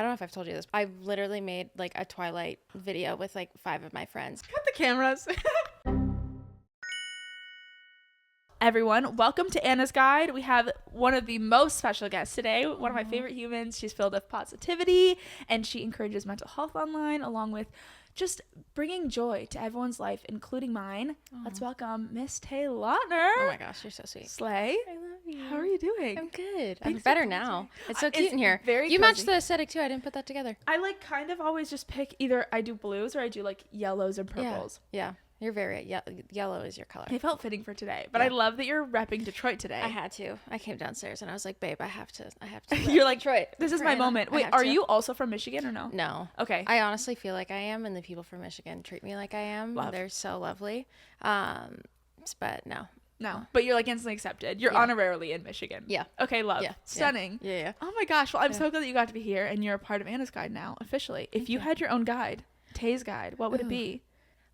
don't know if I've told you this. I literally made like a Twilight video with like 5 of my friends. Cut the cameras. Everyone, welcome to Anna's Guide. We have one of the most special guests today, one of my favorite humans. She's filled with positivity and she encourages mental health online, along with just bringing joy to everyone's life, including mine. Let's welcome Miss Tay Lautner. Oh my gosh, you're so sweet. Slay. I love you. How are you doing? I'm good. Thanks I'm better for now. coming. It's so cute in here. Very you cozy. matched the aesthetic too. I didn't put that together. I like kind of always just pick either I do blues or I do like yellows and purples. Yeah. You're very yellow is your color. It felt fitting for today, but I love that you're repping Detroit today. I had to. I came downstairs and I was like, babe, I have to. You're like, Detroit. This is my moment. Wait, are you also from Michigan or no? No. Okay. I honestly feel like I am, and the people from Michigan treat me like I am. Love. They're so lovely. But no. No, but you're like instantly accepted. You're honorarily in Michigan. Yeah. Okay, love. Yeah. Stunning. Yeah. Oh my gosh. Well, I'm so glad that you got to be here and you're a part of Anna's Guide now, officially. If you had your own guide, Tay's Guide, what would it be?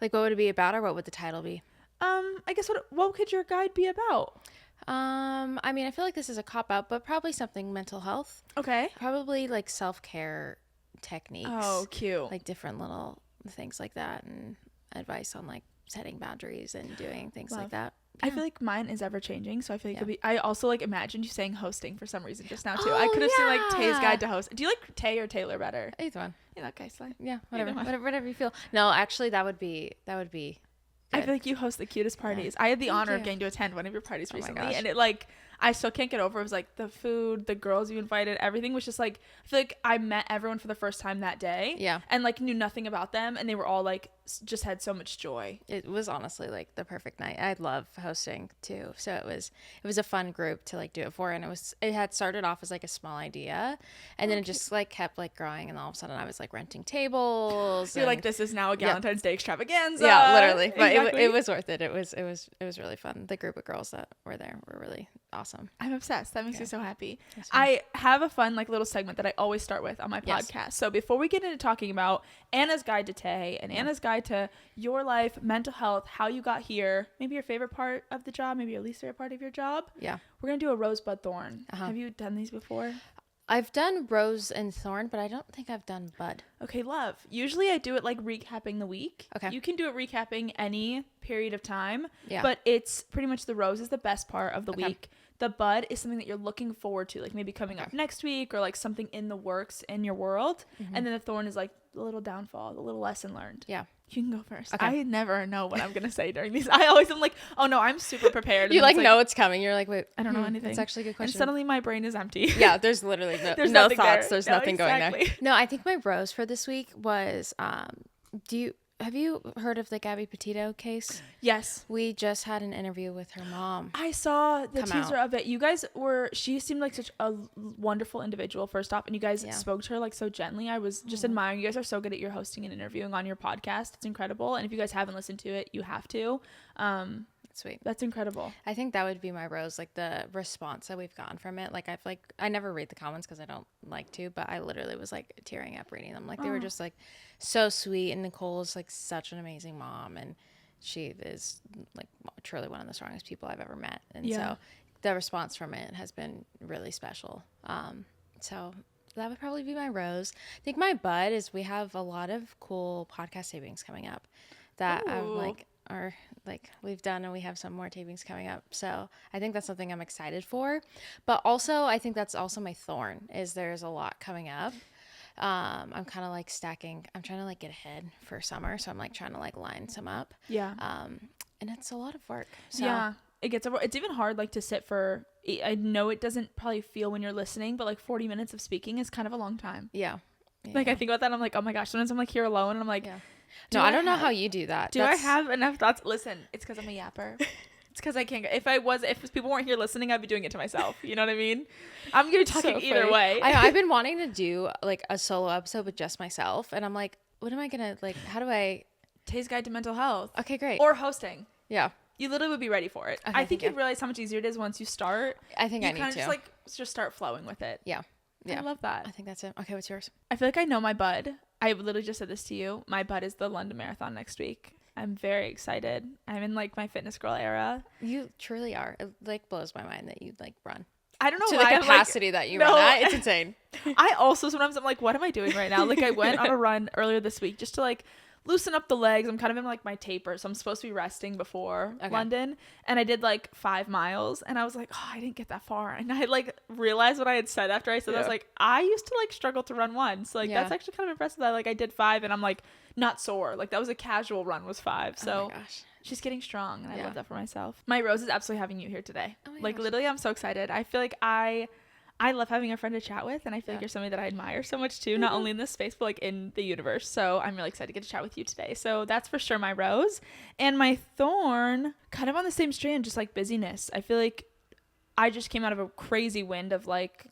Like, what would it be about, or what would the title be? I guess what could your guide be about? I mean, I feel like this is a cop-out, but probably something mental health. Okay. Probably like self-care techniques. Oh, cute. Like different little things like that, and advice on like setting boundaries and doing things like that. I feel like mine is ever changing, so I feel like it could be. I also like imagined you saying hosting for some reason just now too. I could have seen like Tay's Guide to Host. Do you like Tay or Taylor better? Either one. Yeah, okay, slay. Yeah, whatever you feel. No, actually, that would be. I feel like you host the cutest parties. I had the honor of getting to attend one of your parties recently, and it like I still can't get over. It was like the food, the girls you invited, everything was just like, I feel like I met everyone for the first time that day. Yeah. And like knew nothing about them, and they were all like just had so much joy. It was honestly like the perfect night. I love hosting too, so it was a fun group to like do it for, and it had started off as like a small idea, and then it just like kept like growing, and all of a sudden I was like renting tables. You're like, this is now a Valentine's Day extravaganza. Yeah, literally. But exactly. it was worth it. It was really fun. The group of girls that were there were really awesome. I'm obsessed. That makes me so happy. I have a fun like little segment that I always start with on my podcast. So before we get into talking about Anna's Guide to Tay and Anna's Guide to your life, mental health, how you got here, maybe your favorite part of the job, maybe your least favorite part of your job. Yeah. We're going to do a rosebud thorn. Have you done these before? I've done rose and thorn, but I don't think I've done bud. Okay, love. Usually I do it like recapping the week. Okay. You can do it recapping any period of time. Yeah. But it's pretty much the rose is the best part of the week. The bud is something that you're looking forward to, like maybe coming up next week or like something in the works in your world. And then the thorn is like the little downfall, the little lesson learned. Yeah. You can go first. Okay. I never know what I'm going to say during these. I always am like, oh no, I'm super prepared. You like know it's coming. You're like, wait, I don't know anything. That's actually a good question. And suddenly my brain is empty. Yeah, there's literally There's no nothing thoughts. there. There's No, nothing going exactly. there. No, I think my rose for this week was, have you heard of the Gabby Petito case? Yes. We just had an interview with her mom. I saw the Come teaser out. of it. You guys she seemed like such a wonderful individual first off, and you guys spoke to her like so gently. I was just admiring. You guys are so good at your hosting and interviewing on your podcast. It's incredible. And if you guys haven't listened to it, you have to. Sweet. That's incredible. I think that would be my rose, like the response that we've gotten from it. Like I never read the comments because I don't like to, but I literally was like tearing up reading them. Like they were just like so sweet, and Nicole is like such an amazing mom, and she is like truly one of the strongest people I've ever met. And so the response from it has been really special. So that would probably be my rose. I think my bud is we have a lot of cool podcast tapings coming up that I'm like we've done, and we have some more tapings coming up. So I think that's something I'm excited for. But also I think that's also my thorn is there's a lot coming up. I'm kind of like stacking. I'm trying to like get ahead for summer. So I'm like trying to like line some up. Yeah. And it's a lot of work. So. Yeah. It's even hard like to sit for, I know it doesn't probably feel when you're listening, but like 40 minutes of speaking is kind of a long time. Yeah. Like I think about that. I'm like, oh my gosh. Sometimes I'm like here alone and I'm like, no, I don't know how you do that. I have enough thoughts? Listen, it's because I'm a yapper. It's because I can't. If people weren't here listening, I'd be doing it to myself. You know what I mean? I'm gonna be talking either way. I've been wanting to do like a solo episode with just myself, and I'm like, what am I gonna like? How do I? Tay's Guide to Mental Health. Okay, great. Or hosting. Yeah. You literally would be ready for it. Okay, I think you'd realize how much easier it is once you start. I think I need to. Just start flowing with it. Yeah. I love that. I think that's it. Okay, what's yours? I feel like I know my bud. I literally just said this to you. My bud is the London Marathon next week. I'm very excited. I'm in like my fitness girl era. You truly are. It like blows my mind that you like run. I don't know to why the I'm capacity that you no. run at. It's insane. I also sometimes I'm like, what am I doing right now? Like I went on a run earlier this week just to like loosen up the legs. I'm kind of in like my taper, so I'm supposed to be resting before London, and I did like 5 miles, and I was like, oh, I didn't get that far, and I like realized what I had said after I said that. I was like, I used to like struggle to run once, like that's actually kind of impressive that like I did 5 and I'm like not sore, like that was a casual run was 5. So oh my gosh, she's getting strong, and I love that for myself. My Rose is absolutely having you here today. Oh my like gosh. literally I'm so excited. I feel like I love having a friend to chat with, and I feel like you're somebody that I admire so much too, not only in this space, but like in the universe. So I'm really excited to get to chat with you today. So that's for sure my Rose. And my thorn, kind of on the same strand, just like busyness. I feel like I just came out of a crazy wind of like,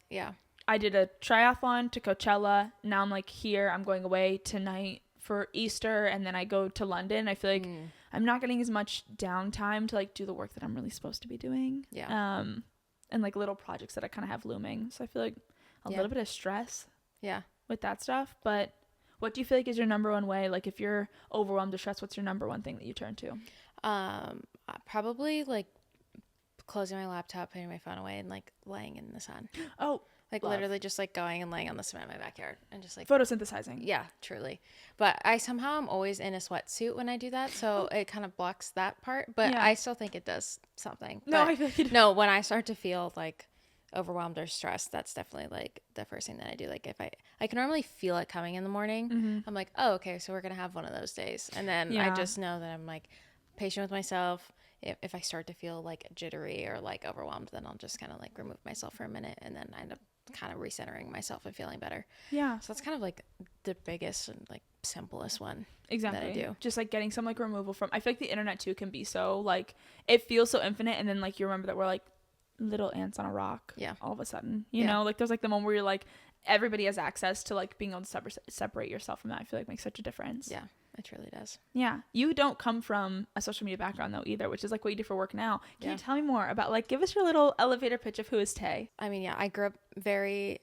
I did a triathlon to Coachella. Now I'm like here, I'm going away tonight for Easter, and then I go to London. I feel like I'm not getting as much downtime to like do the work that I'm really supposed to be doing. And like little projects that I kind of have looming. So I feel like a little bit of stress with that stuff. But what do you feel like is your number one way? Like if you're overwhelmed or stressed, what's your number one thing that you turn to? Probably like closing my laptop, putting my phone away, and like laying in the sun. Oh, like literally just like going and laying on the cement in my backyard and just like photosynthesizing. Yeah, truly. But I somehow am always in a sweatsuit when I do that, so it kind of blocks that part. But I still think it does something. No, but I feel like no. When I start to feel like overwhelmed or stressed, that's definitely like the first thing that I do. Like if I can normally feel it coming in the morning. I'm like, oh, okay, so we're gonna have one of those days, and then I just know that I'm like patient with myself. If I start to feel like jittery or like overwhelmed, then I'll just kind of like remove myself for a minute, and then I end up kind of recentering myself and feeling better. So that's kind of like the biggest and like simplest one that I do. Just like getting some like removal from, I feel like the internet too can be so like, it feels so infinite, and then like you remember that we're like little ants on a rock all of a sudden, you know, like there's like the moment where you're like everybody has access to like being able to separate yourself from that. I feel like makes such a difference. It really does. You don't come from a social media background though either, which is like what you do for work now. Can you tell me more about like, give us your little elevator pitch of who is Tay? I mean, I grew up very,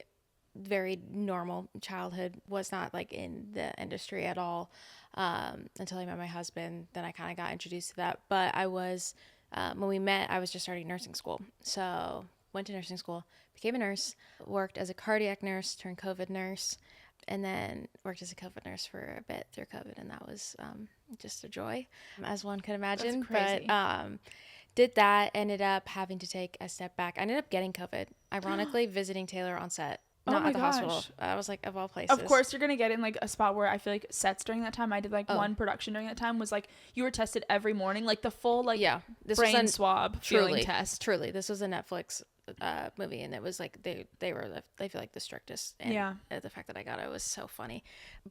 very normal childhood, was not like in the industry at all until I met my husband. Then I kind of got introduced to that. But I was, when we met, I was just starting nursing school. So went to nursing school, became a nurse, worked as a cardiac nurse turned COVID nurse, and then worked as a COVID nurse for a bit through COVID, and that was just a joy, as one could imagine. That's crazy. But did that, ended up having to take a step back. I ended up getting COVID, ironically, visiting Taylor on set, not at the hospital. I was like, of all places. Of course, you're going to get in like a spot where I feel like sets during that time. I did like one production during that time was like you were tested every morning, like the full like this brain was swab feeling test. Truly, this was a Netflix movie, and it was like they feel like the strictest, and the fact that I got it was so funny.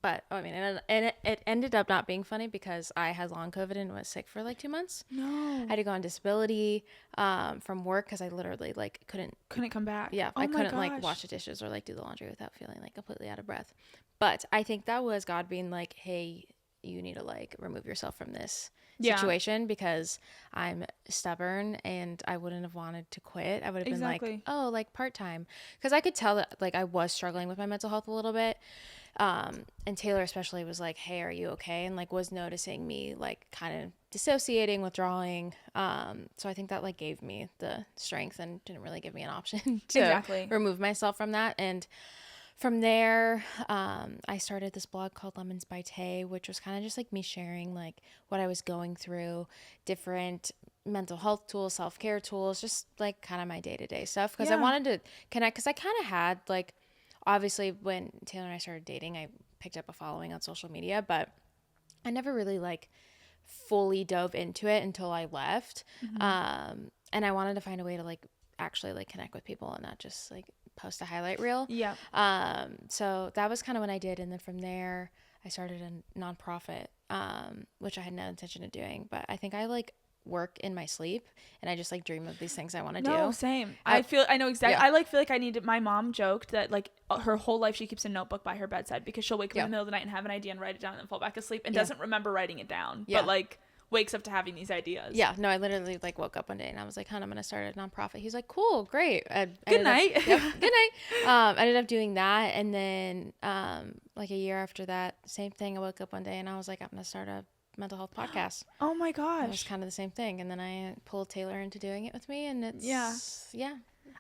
But I mean, and it ended up not being funny because I had long COVID and was sick for like 2 months. No, I had to go on disability from work because I literally like couldn't come back. I couldn't like wash the dishes or like do the laundry without feeling like completely out of breath. But I think that was God being like, hey, you need to like remove yourself from this situation because I'm stubborn and I wouldn't have wanted to quit. I would have been like, oh, like part-time, because I could tell that like I was struggling with my mental health a little bit. And Taylor especially was like, hey, are you okay? And like was noticing me like kind of dissociating, withdrawing. So I think that like gave me the strength and didn't really give me an option to remove myself from that. And from there, I started this blog called Lemons by Tay, which was kind of just like me sharing like what I was going through, different mental health tools, self-care tools, just like kind of my day-to-day stuff. Because I wanted to connect, because I kind of had like, obviously when Taylor and I started dating, I picked up a following on social media, but I never really like fully dove into it until I left. And I wanted to find a way to like actually like connect with people and not just like post a highlight reel. So that was kind of when I did. And then from there I started a nonprofit, which I had no intention of doing, but I think I like work in my sleep and I just like dream of these things I want to do. No, same. I know exactly. I like feel like I need to, my mom joked that like her whole life she keeps a notebook by her bedside because she'll wake up in the middle of the night and have an idea and write it down and then fall back asleep and doesn't remember writing it down, but like wakes up to having these ideas. No, I literally like woke up one day and I was like, hon, I'm gonna start a nonprofit. He's like, cool, great. Good night. Good night. Ended up doing that, and then like a year after that, same thing. I woke up one day and I was like, I'm gonna start a mental health podcast. Oh my gosh. It was kind of the same thing, and then I pulled Taylor into doing it with me, and it's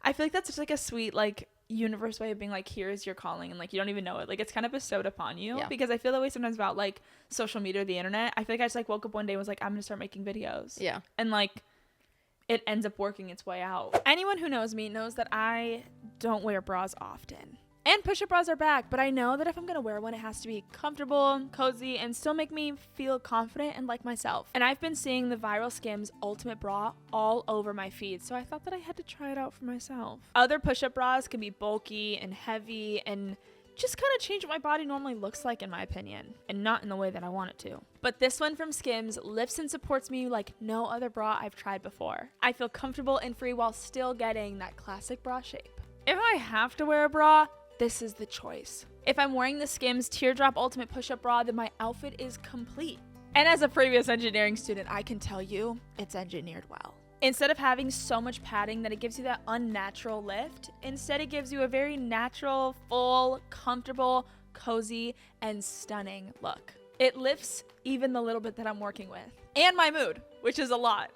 I feel like that's such like a sweet like universe way of being like, here's your calling, and like you don't even know it, like it's kind of bestowed upon you. Yeah. Because I feel that way sometimes about like social media or the internet. I feel like I just like woke up one day and was like, I'm gonna start making videos. Yeah. And like it ends up working its way out. Anyone who knows me knows that I don't wear bras often. And push-up bras are back, but I know that if I'm gonna wear one, it has to be comfortable, cozy, and still make me feel confident and like myself. And I've been seeing the viral Skims Ultimate Bra all over my feed, so I thought that I had to try it out for myself. Other push-up bras can be bulky and heavy and just kind of change what my body normally looks like, in my opinion, and not in the way that I want it to. But this one from Skims lifts and supports me like no other bra I've tried before. I feel comfortable and free while still getting that classic bra shape. If I have to wear a bra, this is the choice. If I'm wearing the Skims Teardrop Ultimate Push-Up Bra, then my outfit is complete. And as a previous engineering student, I can tell you it's engineered well. Instead of having so much padding that it gives you that unnatural lift, instead it gives you a very natural, full, comfortable, cozy, and stunning look. It lifts even the little bit that I'm working with. And my mood, which is a lot.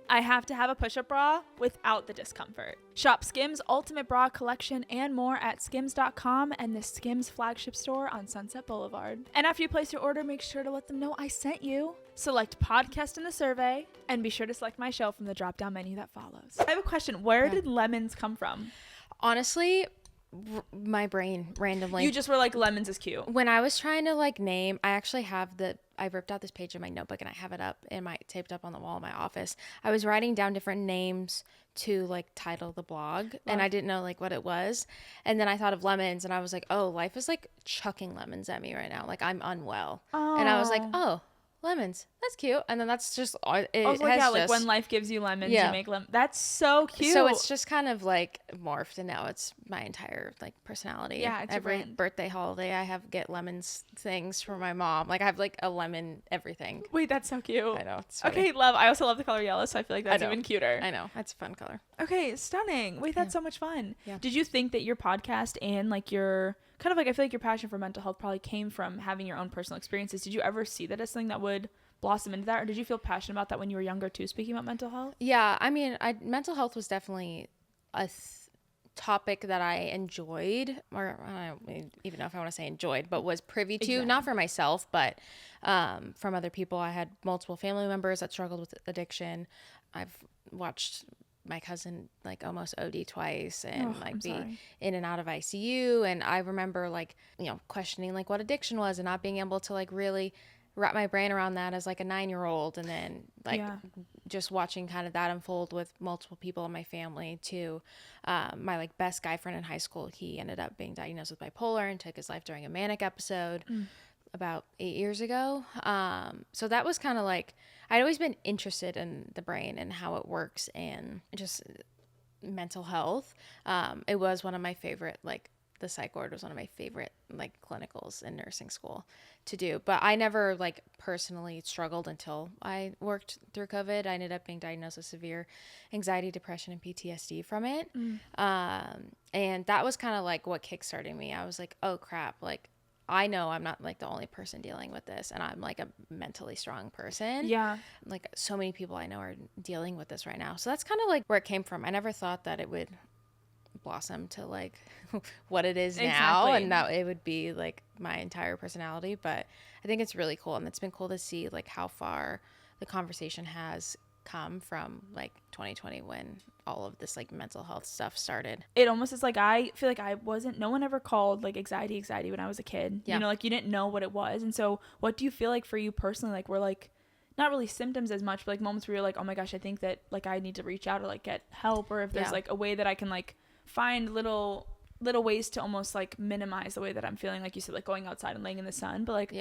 I have to have a push-up bra without the discomfort. Shop Skims Ultimate Bra Collection and more at skims.com and the Skims flagship store on Sunset Boulevard. And after you place your order, make sure to let them know I sent you. Select podcast in the survey and be sure to select my show from the drop-down menu that follows. I have a question. Where did lemons come from? Honestly, my brain randomly. You just were like, lemons is cute. When I was trying to like name, I actually have I ripped out this page in my notebook and I have it up taped up on the wall in my office. I was writing down different names to like title the blog and I didn't know like what it was. And then I thought of lemons and I was like, oh, life is like chucking lemons at me right now. Like I'm unwell. Oh. And I was like, oh, lemons. That's cute. And then that's just it. I was like, yeah, like when life gives you lemons, you make lemons. That's so cute. So it's just kind of like morphed, and now it's my entire like personality. Yeah, it's every birthday, holiday, I get lemons things for my mom. Like I have like a lemon everything. Wait, that's so cute. I know. It's funny. Okay, love. I also love the color yellow, so I feel like that's even cuter. I know. That's a fun color. Okay, stunning. Wait, that's so much fun. Yeah. Did you think that your podcast and like your kind of like, I feel like your passion for mental health probably came from having your own personal experiences? Did you ever see that as something that would blossom into that, or did you feel passionate about that when you were younger too, speaking about mental health? Yeah, I mean, mental health was definitely a topic that I enjoyed, or I don't even know if I want to say enjoyed, but was privy to. Exactly. Not for myself, but from other people. I had multiple family members that struggled with addiction. I've watched my cousin like almost OD twice and be in and out of ICU, and I remember like, you know, questioning like what addiction was and not being able to like really wrap my brain around that as like a 9-year-old, and then like just watching kind of that unfold with multiple people in my family too. My like best guy friend in high school, he ended up being diagnosed with bipolar and took his life during a manic episode about 8 years ago. So that was kind of like, I'd always been interested in the brain and how it works and just mental health. It was one of my favorite, like the psych ward was one of my favorite like clinicals in nursing school to do, but I never like personally struggled until I worked through COVID. I ended up being diagnosed with severe anxiety, depression, and PTSD from it. And that was kind of like what kickstarted me. I was like, oh crap, like I know I'm not like the only person dealing with this, and I'm like a mentally strong person. Yeah. Like so many people I know are dealing with this right now. So that's kind of like where it came from. I never thought that it would blossom to like what it is now, and now it would be like my entire personality. But I think it's really cool, and it's been cool to see like how far the conversation has come from like 2020 when all of this like mental health stuff started. It almost is like, I feel like no one ever called like anxiety when I was a kid. You know, like you didn't know what it was. And so what do you feel like for you personally, like were like not really symptoms as much, but like moments where you're like, oh my gosh, I think that like I need to reach out or like get help, or if there's like a way that I can like find little ways to almost like minimize the way that I'm feeling, like you said, like going outside and laying in the sun. But like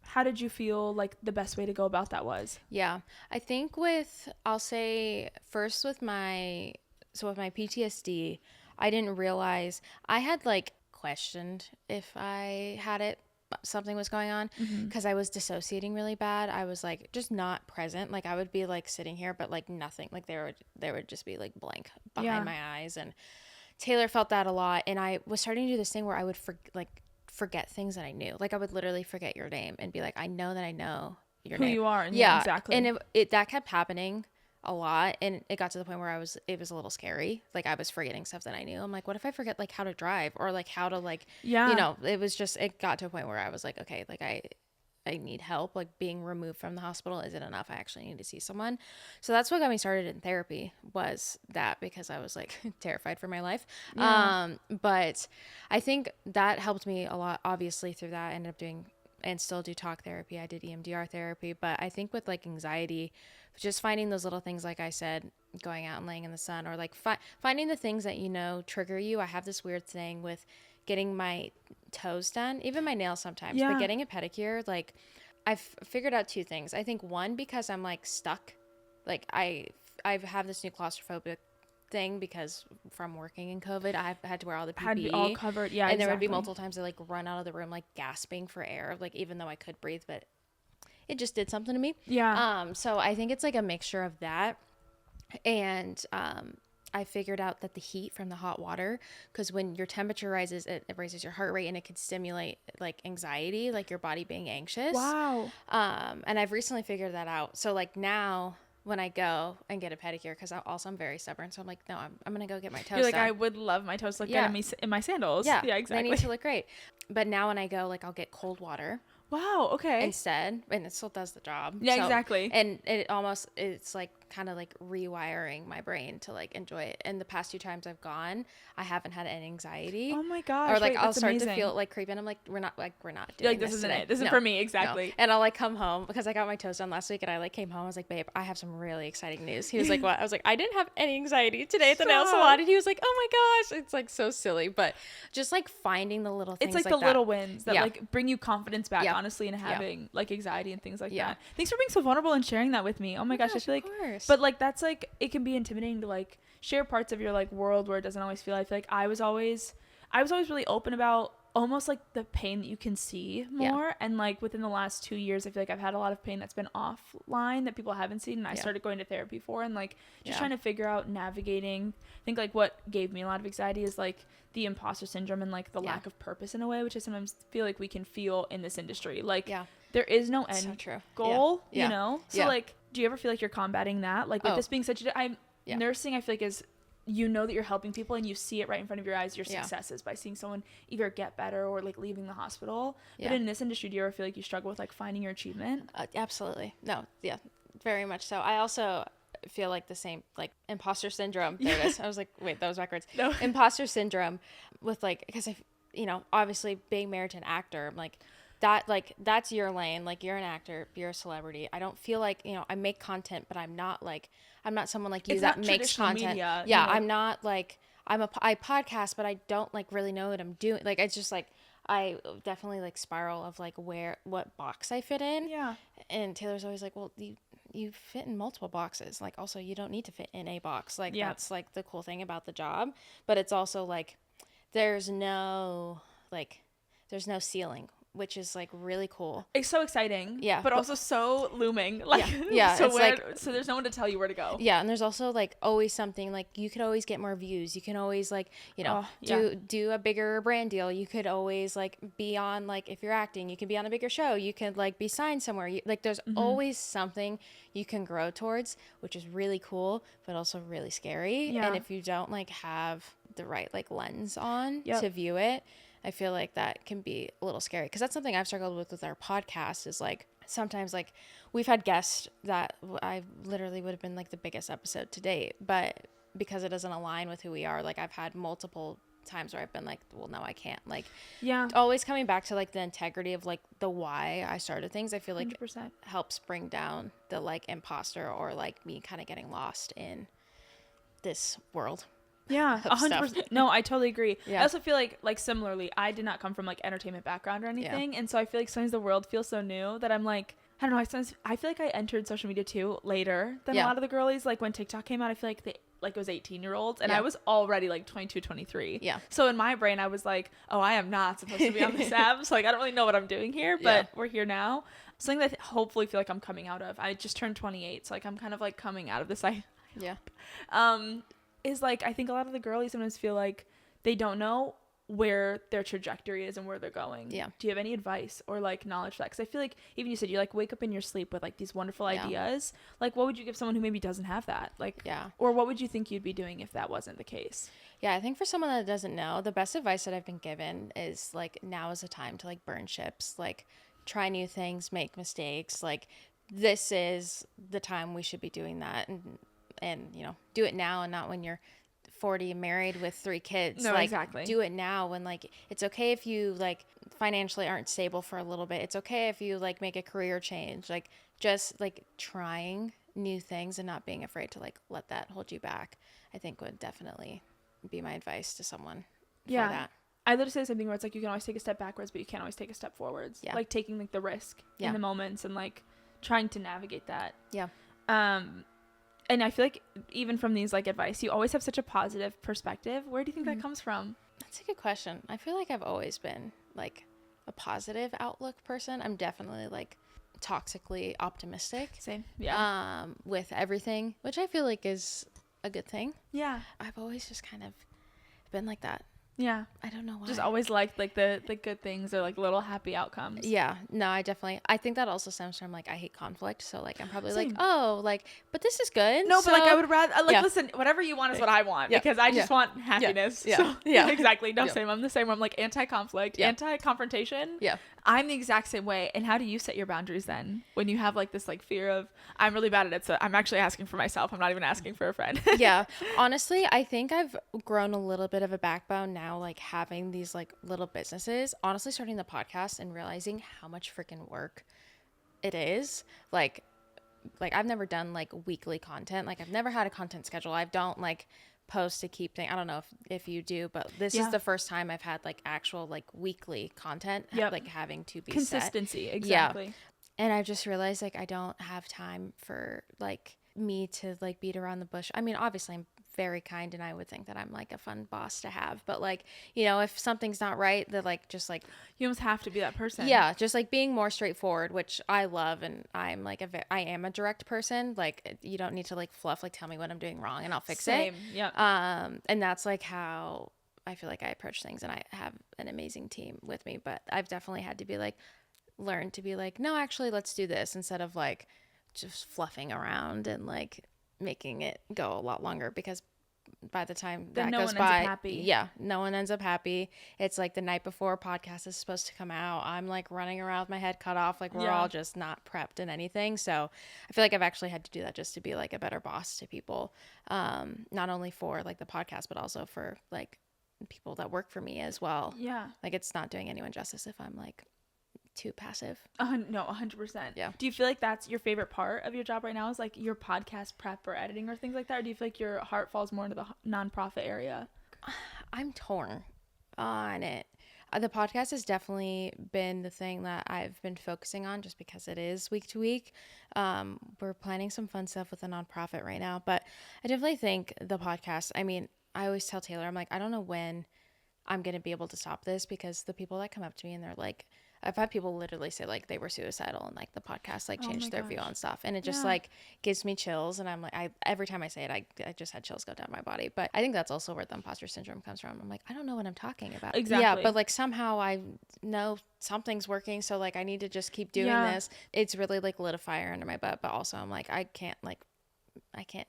how did you feel like the best way to go about that was? Yeah, I think I'll say first with my PTSD, I didn't realize I had like questioned if I had it, something was going on, because I was dissociating really bad. I was like just not present. Like I would be like sitting here, but like nothing, like there would just be like blank behind my eyes. And Taylor felt that a lot, and I was starting to do this thing where I would forget things that I knew. Like I would literally forget your name and be like, I know that I know your name. Who you are. And exactly. And it that kept happening a lot, and it got to the point where it was a little scary. Like I was forgetting stuff that I knew. I'm like, what if I forget like how to drive or like how to like, Yeah. it got to a point where I was like, okay, like I need help. Like being removed from the hospital isn't enough. I actually need to see someone. So that's what got me started in therapy, was that, because I was like terrified for my life. Yeah. But I think that helped me a lot, obviously, through that. I ended up doing and still do talk therapy. I did EMDR therapy, but I think with like anxiety, just finding those little things, like I said, going out and laying in the sun, or like finding the things that trigger you. I have this weird thing with getting my toes done, even my nails sometimes, but getting a pedicure, like I've figured out two things. I think one, because I'm like stuck, like I have this new claustrophobic thing because from working in COVID, I've had to wear all the PPE. Had to be all covered. Yeah, and there would be multiple times I like run out of the room like gasping for air, like even though I could breathe, but it just did something to me. Yeah. So I think it's like a mixture of that, and I figured out that the heat from the hot water, because when your temperature rises, it raises your heart rate, and it could stimulate like anxiety, like your body being anxious. Wow. And I've recently figured that out. So like now when I go and get a pedicure, because I'm very stubborn, so I'm like, no, I'm gonna go get my toes You're like, done. I would love my toes to look good in my sandals. Yeah, exactly. They need to look great. But now when I go, like, I'll get cold water. Wow. Okay. Instead, and it still does the job. Yeah, exactly. And it's like kind of like rewiring my brain to like enjoy it. And the past 2 times I've gone, I haven't had any anxiety. Oh my gosh. Or like I'll that's start amazing. to feel like creeping. I'm like, we're not doing like, this isn't today. it. This is for me. Exactly. No. And I'll like come home, because I got my toes done last week, and I like came home. I was like, babe, I have some really exciting news. He was like, what? I was like, I didn't have any anxiety today at the nail salon. And he was like, oh my gosh. It's like so silly, but just like finding the little things. It's like the little wins that like bring you confidence back, Yeah. honestly, and having like anxiety and things like Yeah. that. Thanks for being so vulnerable and sharing that with me. Oh my gosh, I feel like, of course. but like that's like, it can be intimidating to like share parts of your like world where it doesn't always feel. I feel like I was always really open about almost like the pain that you can see more. And like within the last 2 years, I feel like I've had a lot of pain that's been offline that people haven't seen, and I started going to therapy for, and like just trying to figure out navigating. I think like what gave me a lot of anxiety is like the imposter syndrome and like the lack of purpose in a way, which I sometimes feel like we can feel in this industry. Like there is no end goal, you know? So like, do you ever feel like you're combating that? Like with this being such a, nursing, I feel like is, you know that you're helping people and you see it right in front of your eyes, your successes by seeing someone either get better or like leaving the hospital. But in this industry, do you ever feel like you struggle with like finding your achievement? Absolutely. No. Yeah, very much so. I also feel like the same, like imposter syndrome. There it is. I was like, wait, that was backwards. No. Imposter syndrome with like, because obviously being married to an actor, I'm like, that's your lane. Like you're an actor, you're a celebrity. I don't feel like, I make content, but I'm not someone like you it's that not makes content. Media, yeah. I'm not like, I podcast, but I don't like really know what I'm doing. Like, it's just like, I definitely like spiral of like what box I fit in. Yeah. And Taylor's always like, well, you fit in multiple boxes. Like also you don't need to fit in a box. Like that's like the cool thing about the job, but it's also like, there's no ceiling, which is like really cool. It's so exciting. Yeah. But also so looming. Like, yeah. So it's there's no one to tell you where to go. Yeah. And there's also like always something, like you could always get more views. You can always like, do a bigger brand deal. You could always like be on, like if you're acting, you can be on a bigger show. You could like be signed somewhere. Like there's always something you can grow towards, which is really cool, but also really scary. Yeah. And if you don't like have the right like lens on to view it, I feel like that can be a little scary, because that's something I've struggled with our podcast, is like sometimes like we've had guests that I literally would have been like the biggest episode to date, but because it doesn't align with who we are, like I've had multiple times where I've been like, well, no, I can't. Like always coming back to like the integrity of like the why I started things, I feel like 100%. helps bring down the like imposter, or like me kind of getting lost in this world. Yeah, 100%. No, I totally agree. Yeah. I also feel like similarly, I did not come from like entertainment background or anything. And so I feel like sometimes the world feels so new that I'm like, I don't know. I feel like I entered social media too later than a lot of the girlies. Like when TikTok came out, I feel like it was 18-year-olds, and I was already like 22, 23. Yeah. So in my brain, I was like, oh, I am not supposed to be on this app. So like, I don't really know what I'm doing here, but we're here now. Something that I hopefully feel like I'm coming out of. I just turned 28. So like, I'm kind of like coming out of this. Is like, I think a lot of the girlies sometimes feel like they don't know where their trajectory is and where they're going. Yeah. Do you have any advice or like knowledge for that? Because I feel like even you said you like wake up in your sleep with like these wonderful ideas. Like what would you give someone who maybe doesn't have that? Like, or what would you think you'd be doing if that wasn't the case? Yeah, I think for someone that doesn't know, the best advice that I've been given is like, now is the time to like burn ships, like try new things, make mistakes. Like this is the time we should be doing that, and you know, do it now and not when you're 40 and married with 3 kids. No, like, exactly. Do it now when like it's okay if you like financially aren't stable for a little bit. It's okay if you like make a career change. Like just like trying new things and not being afraid to like let that hold you back, I think would definitely be my advice to someone for that. I literally say the same thing where it's like you can always take a step backwards, but you can't always take a step forwards. Yeah. Like taking like the risk in the moments and like trying to navigate that. Yeah. And I feel like even from these like advice, you always have such a positive perspective. Where do you think that comes from? That's a good question. I feel like I've always been like a positive outlook person. I'm definitely like toxically optimistic. Same. Yeah. With everything, which I feel like is a good thing. Yeah. I've always just kind of been like that. Yeah. I don't know why. Just always liked like the good things or like little happy outcomes. Yeah. No, I think that also stems from like I hate conflict. So like I'm probably Same. like, oh, like, but this is good. No, so, but like I would rather like listen, whatever you want is what I want because I just want happiness. Yeah. So, Yeah. Exactly. No, same. I'm the same. I'm like anti-conflict, anti-confrontation. Yeah. I'm the exact same way. And how do you set your boundaries then when you have like this like fear of I'm really bad at it, so I'm actually asking for myself. I'm not even asking for a friend. Yeah. Honestly, I think I've grown a little bit of a backbone now, like having these like little businesses. Honestly, starting the podcast and realizing how much freaking work it is. Like I've never done like weekly content. Like I've never had a content schedule. I don't like post to keep things. I don't know if you do, but this is the first time I've had like actual like weekly content like having to be consistency set. exactly. Yeah. And I've just realized like I don't have time for like me to like beat around the bush. I mean, obviously I'm very kind and I would think that I'm like a fun boss to have, but like, you know, if something's not right, that like just like you almost have to be that person. Yeah, just like being more straightforward, which I love, and I'm like I am a direct person. Like you don't need to like fluff, like tell me what I'm doing wrong and I'll fix it. Yeah. And that's like how I feel like I approach things, and I have an amazing team with me, but I've definitely had to be like learn to be like, no, actually let's do this, instead of like just fluffing around and like making it go a lot longer, because by the time that goes by, no one ends up happy. It's like the night before podcast is supposed to come out, I'm like running around with my head cut off, like we're all just not prepped in anything. So I feel like I've actually had to do that just to be like a better boss to people, not only for like the podcast but also for like people that work for me as well. Like it's not doing anyone justice if I'm like too passive. No, 100%. Yeah. Do you feel like that's your favorite part of your job right now, is like your podcast prep or editing or things like that? Or do you feel like your heart falls more into the nonprofit area? I'm torn on it. The podcast has definitely been the thing that I've been focusing on, just because it is week to week. We're planning some fun stuff with the nonprofit right now, but I definitely think the podcast, I mean, I always tell Taylor, I'm like, I don't know when I'm going to be able to stop this, because the people that come up to me and they're like, I've had people literally say like they were suicidal and like the podcast like changed their view on stuff, and it just like gives me chills, and I'm like, every time I say it, I just had chills go down my body. But I think that's also where the imposter syndrome comes from. I'm like, I don't know what I'm talking about. Exactly. Yeah, but like somehow I know something's working, so like I need to just keep doing this. It's really like lit a fire under my butt, but also I'm like, I can't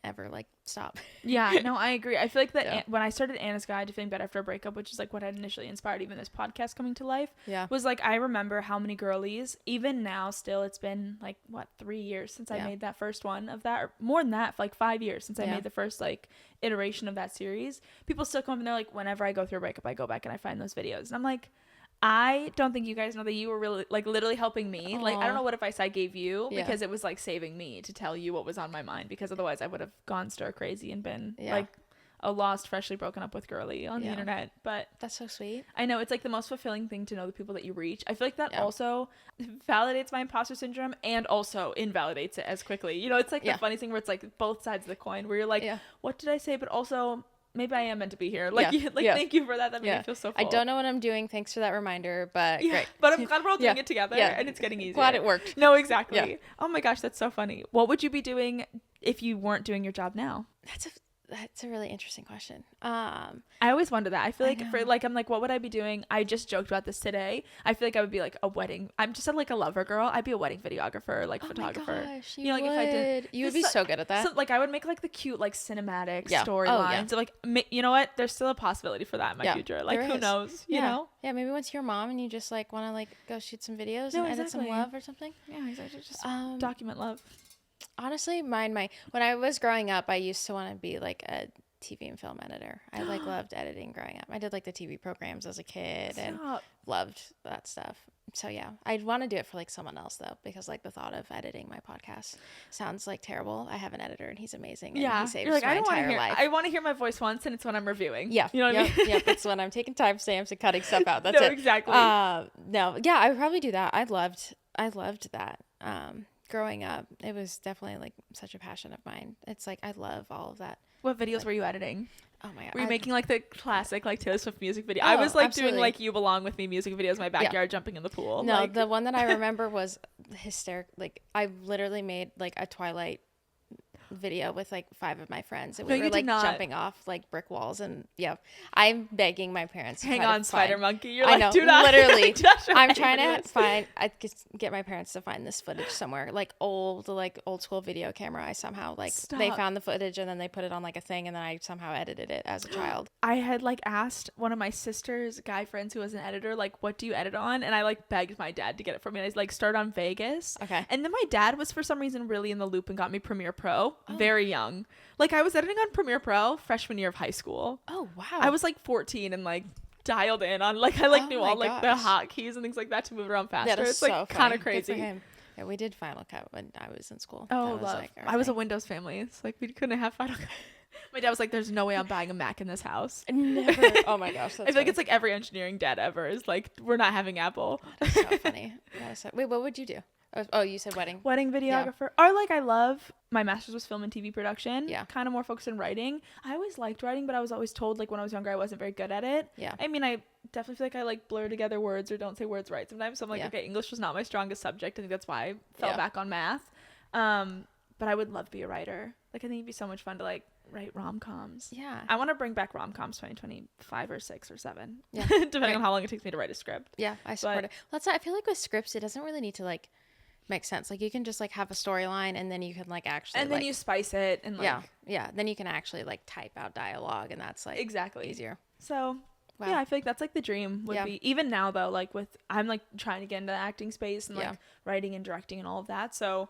ever like stop. Yeah, no, I agree. I feel like that when I started Anna's Guide to Feeling Better After a Breakup, which is like what had initially inspired even this podcast coming to life, was like I remember how many girlies, even now still, it's been like 3 years since I made that first one of that, or more than that, like 5 years since I made the first like iteration of that series. People still come up and they're like, whenever I go through a breakup, I go back and I find those videos, and I'm like, I don't think you guys know that you were really like literally helping me. Like I don't know what advice I gave you, because it was like saving me to tell you what was on my mind, because otherwise I would have gone stir crazy and been like a lost, freshly broken up with girly on the internet. But that's so sweet. I know, it's like the most fulfilling thing to know the people that you reach. I feel like that also validates my imposter syndrome and also invalidates it as quickly. You know, it's like the funny thing where it's like both sides of the coin, where you're like, what did I say? But also, maybe I am meant to be here. Like, thank you for that. That made me feel so full. I don't know what I'm doing. Thanks for that reminder, but great. But I'm glad we're all doing it together, and it's getting easier. Glad it worked. No, exactly. Oh my gosh, that's so funny. What would you be doing if you weren't doing your job now? That's a really interesting question. I always wonder that. I feel like know. I'm like, what would I be doing? I just joked about this today. I feel like I would be like a wedding. I'm just like a lover girl. I'd be a wedding videographer, like photographer. My gosh, Like if I did, you would be so good at that. So like I would make like the cute like cinematic Yeah. storylines. Yeah. So like you know what? There's still a possibility for that in my future. Like who knows? You know? Yeah, maybe once you're a mom and you just like want to like go shoot some videos No, and edit some exactly. love or something. Yeah, exactly. Just document love. Honestly, when I was growing up, I used to want to be like a TV and film editor. I like loved editing growing up. I did like the TV programs as a kid and loved that stuff. So yeah, I'd want to do it for like someone else though, because like the thought of editing my podcast sounds like terrible. I have an editor and he's amazing. And yeah, he saves you're like, my entire life. I want to hear my voice once, and it's when I'm reviewing. Yeah, you know what I mean. Yep, it's when I'm taking timestamps and cutting stuff out. That's no, it. Exactly. No, yeah, I would probably do that. I loved that. Growing up, it was definitely like such a passion of mine. It's like I love all of that. What videos were you editing? Oh my god! Were you making like the classic like Taylor Swift music video? I was like absolutely. doing like "You Belong with Me" music videos in my backyard, jumping in the pool. No, like, the one that I remember was hysteric. Like I literally made like a Twilight video with like 5 of my friends, and we were like jumping off like brick walls, and I'm begging my parents. Hang on, Spider Monkey. You're I like, know, do not. literally. I'm trying to get my parents to find this footage somewhere, like old school video camera. I somehow they found the footage and then they put it on like a thing, and then I somehow edited it as a child. I had like asked one of my sister's guy friends who was an editor, like, what do you edit on? And I like begged my dad to get it for me. And I like started on Vegas. Okay. And then my dad was for some reason really in the loop and got me Premiere Pro very young. Like I was editing on Premiere Pro freshman year of high school. Oh wow. I was like 14 and like dialed in on like I knew all like the hotkeys and things like that to move around faster. That is it's so like kind of crazy. Good for him. Yeah, we did Final Cut when I was in school. Oh, love. I was a Windows family. It's like we couldn't have Final Cut. My dad was like, "There's no way I'm buying a Mac in this house." Never. Oh my gosh. That's I feel like it's like every engineering dad ever is like, we're not having Apple. That's so funny. Wait, what would you do? Oh, you said wedding videographer. Or like I love my master's was film and TV production. Yeah. Kind of more focused on writing. I always liked writing, but I was always told like when I was younger I wasn't very good at it. Yeah. I mean, I definitely feel like I like blur together words or don't say words right sometimes. So I'm like, okay, English was not my strongest subject. I think that's why I fell back on math. But I would love to be a writer. Like I think it'd be so much fun to like write rom-coms. Yeah. I want to bring back rom-coms 2025 or 6 or 7. Yeah. Depending on how long it takes me to write a script. Yeah, I support it. Well, I feel like with scripts it doesn't really need to like make sense. Like you can just like have a storyline and then you can like actually and then you spice it and like then you can actually like type out dialogue, and that's like easier. So yeah, I feel like that's like the dream would be. Even now though, like I'm like trying to get into the acting space and like writing and directing and all of that, so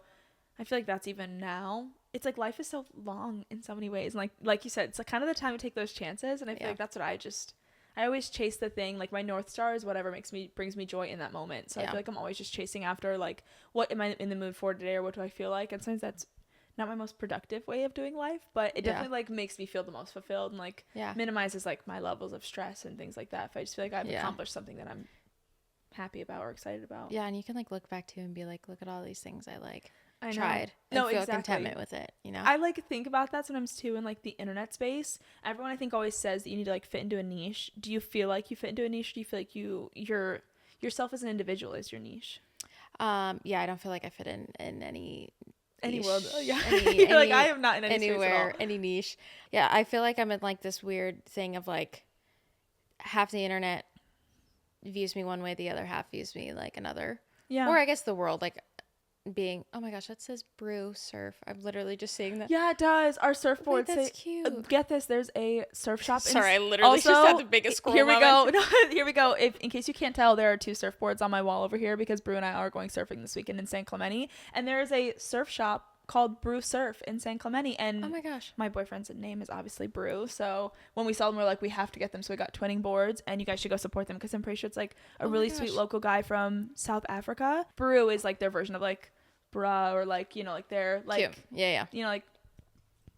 I feel like that's even now. It's like life is so long in so many ways, and like you said, it's like kind of the time to take those chances, and I feel like that's what I always chase the thing. Like my North Star is whatever brings me joy in that moment. So I feel like I'm always just chasing after like, what am I in the mood for today, or what do I feel like? And sometimes that's not my most productive way of doing life, but it definitely like makes me feel the most fulfilled and like minimizes like my levels of stress and things like that. If I just feel like I've accomplished something that I'm happy about or excited about. Yeah, and you can like look back to and be like, look at all these things I tried and feel contentment with it, you know. I like think about that sometimes too in like the internet space. Everyone I think always says that you need to like fit into a niche. Do you feel like you fit into a niche? Do you feel like yourself as an individual is your niche? I don't feel like I fit in any world. You're like, I am not in anywhere, any niche. Yeah, I feel like I'm in like this weird thing of like half the internet views me one way, the other half views me like another. Yeah. Or I guess the world like being, oh my gosh, that says brew surf. I'm literally just seeing that. Yeah, it does. Our surfboard. Wait, that's cute. Get this, there's a surf shop. Sorry, I literally just had the biggest scroll Here we moment. go. Here we go. If in case you can't tell, there are 2 surfboards on my wall over here because Brew and I are going surfing this weekend in San Clemente, and there is a surf shop called Brew Surf in San Clemente, and oh my gosh, my boyfriend's name is obviously Brew, so when we saw them we're like, we have to get them, so we got twinning boards, and you guys should go support them because I'm pretty sure it's like a really sweet local guy from South Africa. Brew is like their version of like bruh, or like, you know, like they're like cute. Yeah, you know, like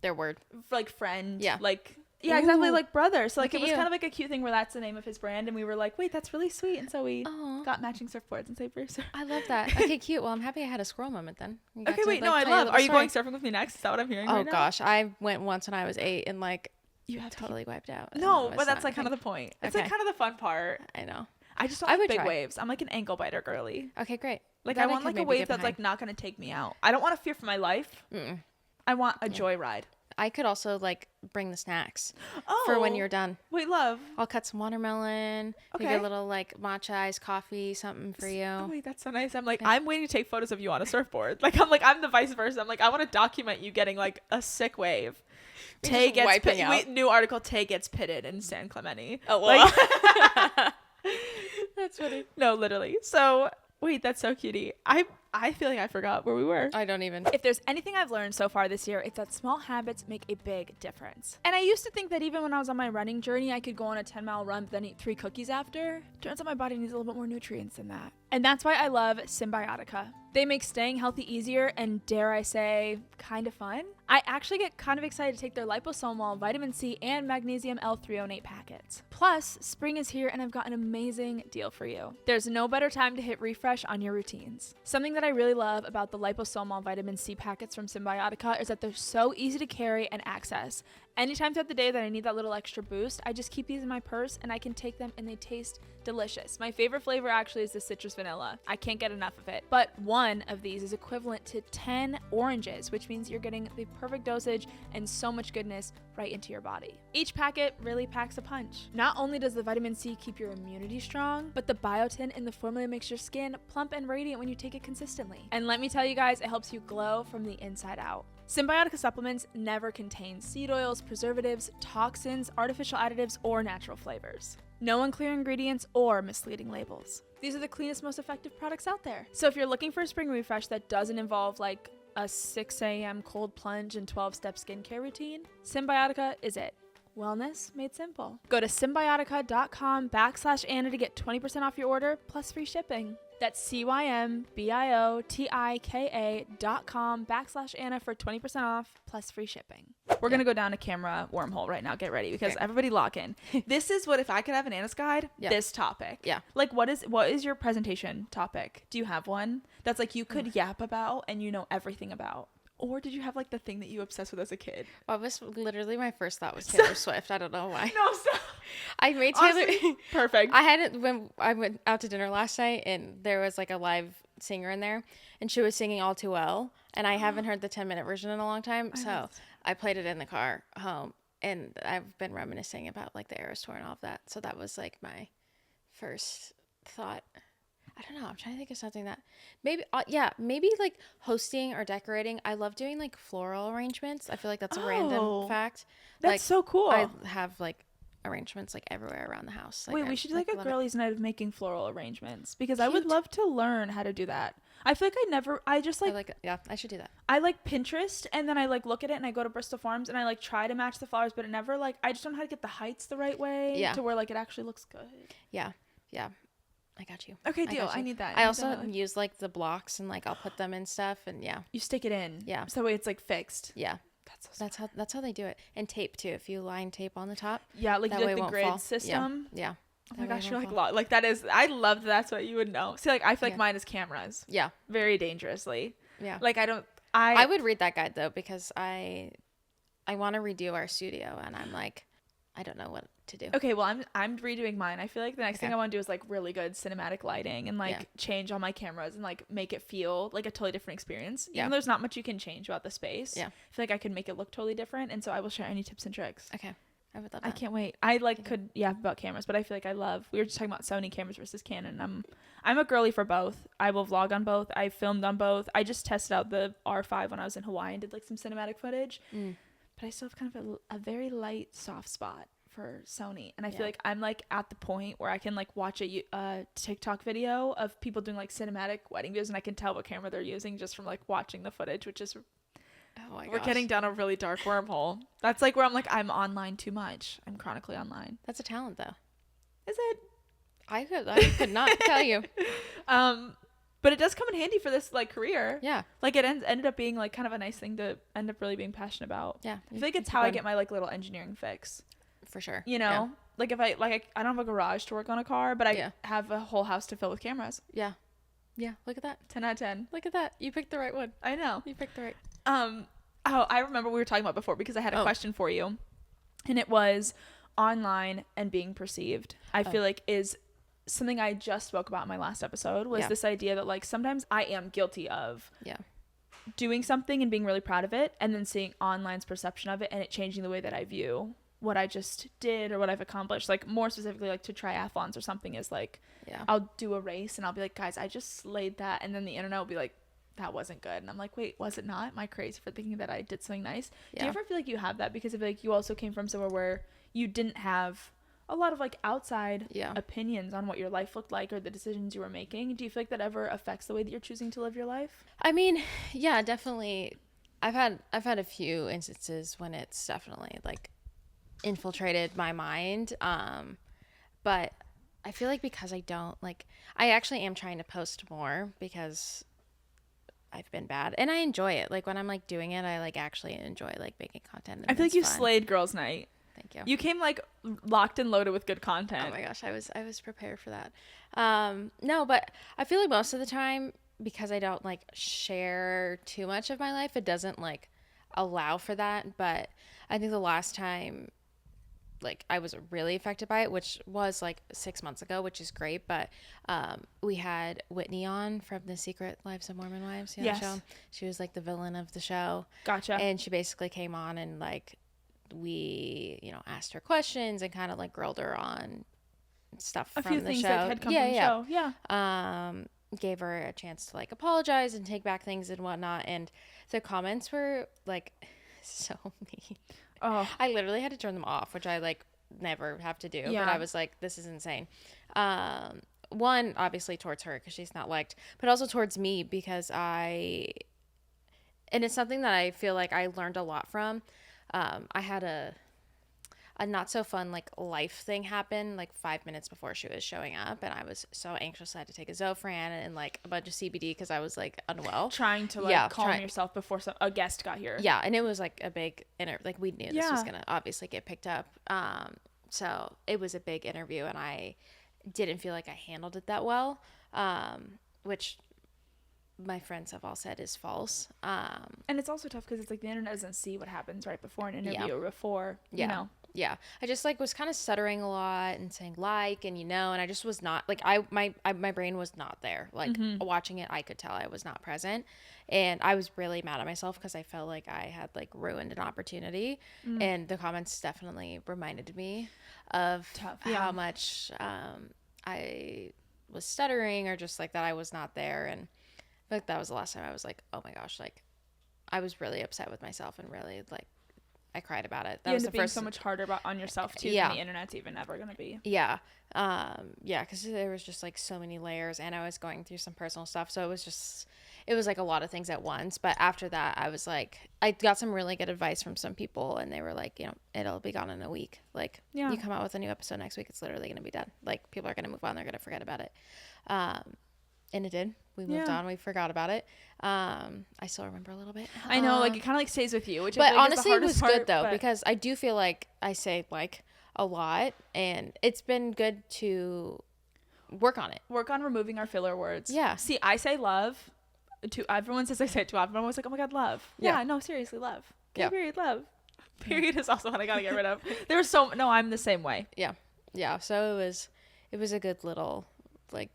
their word, like friend, yeah, like exactly, like brother. So like Look it was kind of like a cute thing where that's the name of his brand, and we were like, wait, that's really sweet, and so we got matching surfboards and say Brew Surf. I love that. Okay, cute. Well, I'm happy I had a squirrel moment then. Okay, wait, no, I love. Are you going surfing with me next? Is that what I'm hearing? Oh gosh, I went once when I was 8 and like you have totally wiped out. No, but that's like kind of the point. It's like kind of the fun part. I know. I just don't like big waves. I'm like an ankle biter girly. Okay, great. Like I want like a wave that's like not gonna take me out. I don't want to fear for my life. I want a joy ride. I could also like bring the snacks for when you're done. Wait, love. I'll cut some watermelon, make Okay. a little like matcha iced coffee, something for you. Oh, wait, that's so nice. I'm like, Yeah. I'm waiting to take photos of you on a surfboard. Like, I'm the vice versa. I'm like, I want to document you getting like a sick wave. Tay just gets wiping out. wait, new article. Tay gets pitted in San Clemente. Oh, well. Like, That's funny. no, literally. So wait, that's so cutie. I feel like I forgot where we were. I don't even. If there's anything I've learned so far this year, it's that small habits make a big difference. And I used to think that even when I was on my running journey, I could go on a 10-mile run, but then eat 3 cookies after. Turns out my body needs a little bit more nutrients than that. And that's why I love Symbiotica. They make staying healthy easier and, dare I say, kind of fun. I actually get kind of excited to take their liposomal, vitamin C, and magnesium L-threonate packets. Plus, spring is here and I've got an amazing deal for you. There's no better time to hit refresh on your routines. Something that I really love about the liposomal vitamin C packets from Symbiotica is that they're so easy to carry and access. Anytime throughout the day that I need that little extra boost, I just keep these in my purse and I can take them and they taste delicious. My favorite flavor actually is the citrus vanilla. I can't get enough of it. But one of these is equivalent to 10 oranges, which means you're getting the perfect dosage and so much goodness right into your body. Each packet really packs a punch. Not only does the vitamin C keep your immunity strong, but the biotin in the formula makes your skin plump and radiant when you take it consistently. And let me tell you guys, it helps you glow from the inside out. Symbiotica supplements never contain seed oils, preservatives, toxins, artificial additives, or natural flavors. No unclear ingredients or misleading labels. These are the cleanest, most effective products out there. So if you're looking for a spring refresh that doesn't involve like a 6 a.m. cold plunge and 12-step skincare routine, Symbiotica is it. Wellness made simple. Go to symbiotica.com/Anna to get 20% off your order plus free shipping. That's CYMBIOTIKA.com/Anna for 20% off plus free shipping. We're going to go down a camera wormhole right now. Get ready because everybody lock in. This is what, if I could have an Anna's guide, this topic. Yeah. Like what is your presentation topic? Do you have one that's like you could yap about and you know everything about? Or did you have like the thing that you obsessed with as a kid? Well, was literally my first thought was Taylor Swift. I don't know why. No, stop. I made Taylor. Honestly, perfect. I had it when I went out to dinner last night, and there was like a live singer in there, and she was singing All Too Well, and I haven't heard the 10-minute version in a long time, so I played it in the car home, and I've been reminiscing about like the Eras tour and all of that. So that was like my first thought. I don't know. I'm trying to think of something that maybe, maybe like hosting or decorating. I love doing like floral arrangements. I feel like that's a random fact. That's like, so cool. I have like arrangements like everywhere around the house. Like, Wait, we should do like a girlies' night of making floral arrangements because I would Cute. love to learn how to do that. I feel like I should do that. I like Pinterest and then I like look at it and I go to Bristol Farms and I like try to match the flowers, but it never like, I just don't know how to get the heights the right way to where like it actually looks good. Yeah. Yeah. I got you. Okay, deal. I need that. I also use like the blocks and like I'll put them in stuff and you stick it in. Yeah. So that way it's like fixed. Yeah. That's That's how they do it. And tape too. If you line tape on the top. Yeah, like that you way like the it won't grid fall. system. Yeah. Oh my gosh, you're like that is. I love that's what you would know. See, like I feel like mine is cameras. Yeah. Very dangerously. Yeah. Like I would read that guide though because I want to redo our studio and I'm like I don't know what to do. Okay, well I'm redoing mine. I feel like the next thing I want to do is like really good cinematic lighting and like change all my cameras and like make it feel like a totally different experience. Even though there's not much you can change about the space. Yeah. I feel like I could make it look totally different, and so I will share any tips and tricks. Okay. I would love that. I can't wait. I like could about cameras, but I feel like we were just talking about Sony cameras versus Canon. I'm a girly for both. I will vlog on both. I filmed on both. I just tested out the R5 when I was in Hawaii and did like some cinematic footage. But I still have kind of a very light soft spot for Sony, and I feel like I'm like at the point where I can like watch a TikTok video of people doing like cinematic wedding videos and I can tell what camera they're using just from like watching the footage, which is we're getting down a really dark wormhole. That's like where I'm like I'm online too much. I'm chronically online. That's a talent though. Is it? I could not tell you. But it does come in handy for this like career. Yeah. Like it ended up being like kind of a nice thing to end up really being passionate about. Yeah. I feel like it's how I get my like little engineering fix. For sure. You know, like if I don't have a garage to work on a car, but I have a whole house to fill with cameras. Yeah. Yeah. Look at that. 10 out of 10. Look at that. You picked the right one. I know. You picked the right. Oh, I remember we were talking about before because I had a question for you, and it was online and being perceived. I feel like is something I just spoke about in my last episode was this idea that like sometimes I am guilty of doing something and being really proud of it, and then seeing online's perception of it and it changing the way that I view what I just did or what I've accomplished. Like more specifically, like to triathlons or something, is like, I'll do a race and I'll be like, guys, I just slayed that, and then the internet will be like, that wasn't good, and I'm like, wait, was it not? Am I crazy for thinking that I did something nice? Do you ever feel like you have that? Because I feel like you also came from somewhere where you didn't have a lot of like outside opinions on what your life looked like or the decisions you were making. Do you feel like that ever affects the way that you're choosing to live your life? I mean, yeah, definitely. I've had a few instances when it's definitely like infiltrated my mind. But I feel like because I don't like, I actually am trying to post more because I've been bad and I enjoy it. Like when I'm like doing it, I like actually enjoy like making content. And I feel like you fun. slayed girls' night. Thank you. You came like locked and loaded with good content. Oh my gosh, I was prepared for that. No, but I feel like most of the time, because I don't like share too much of my life, it doesn't like allow for that. But I think the last time like I was really affected by it, which was like 6 months ago, which is great. But we had Whitney on from The Secret Lives of Mormon Wives, you know, show. She was like the villain of the show. Gotcha. And she basically came on and like we, you know, asked her questions and kind of like grilled her on stuff from the show. A few things that had come from the show. Yeah. Gave her a chance to like apologize and take back things and whatnot. And the comments were like so mean. Oh. I literally had to turn them off, which I like never have to do. Yeah. But I was like, this is insane. One, obviously towards her because she's not liked, but also towards me because and it's something that I feel like I learned a lot from. I had a not so fun like life thing happen like 5 minutes before she was showing up, and I was so anxious. I had to take a Zofran and like a bunch of CBD because I was like unwell, trying to like calm yourself before a guest got here. Yeah, and it was like a big like we knew this was gonna obviously get picked up. So it was a big interview, and I didn't feel like I handled it that well, which my friends have all said is false. And it's also tough because it's like the internet doesn't see what happens right before an interview or before, you know. Yeah. I just like was kind of stuttering a lot and saying like, and you know, and I just was not like, my brain was not there. Like watching it, I could tell I was not present. And I was really mad at myself because I felt like I had like ruined an opportunity. And the comments definitely reminded me of how much I was stuttering or just like that I was not there. And I feel like that was the last time I was like, oh my gosh, like I was really upset with myself and really like I cried about it. That was the first. So much harder on yourself too than the internet's even ever gonna be. Yeah, because there was just like so many layers, and I was going through some personal stuff, so it was like a lot of things at once. But after that, I was like, I got some really good advice from some people, and they were like, you know, it'll be gone in a week. Like, you come out with a new episode next week, it's literally gonna be done. Like, people are gonna move on, they're gonna forget about it. And it did. We moved on. We forgot about it. I still remember a little bit. I know, like it kind of like stays with you. Which but I think honestly, is the hardest it was good though because I do feel like I say like a lot, and it's been good to work on it. Work on removing our filler words. Yeah. See, I say love. To everyone says I say it too often. I'm always like, oh my god, love. Yeah. No, seriously, love. Okay, period, love. Period is also what I gotta get rid of. I'm the same way. Yeah. Yeah. So it was a good little like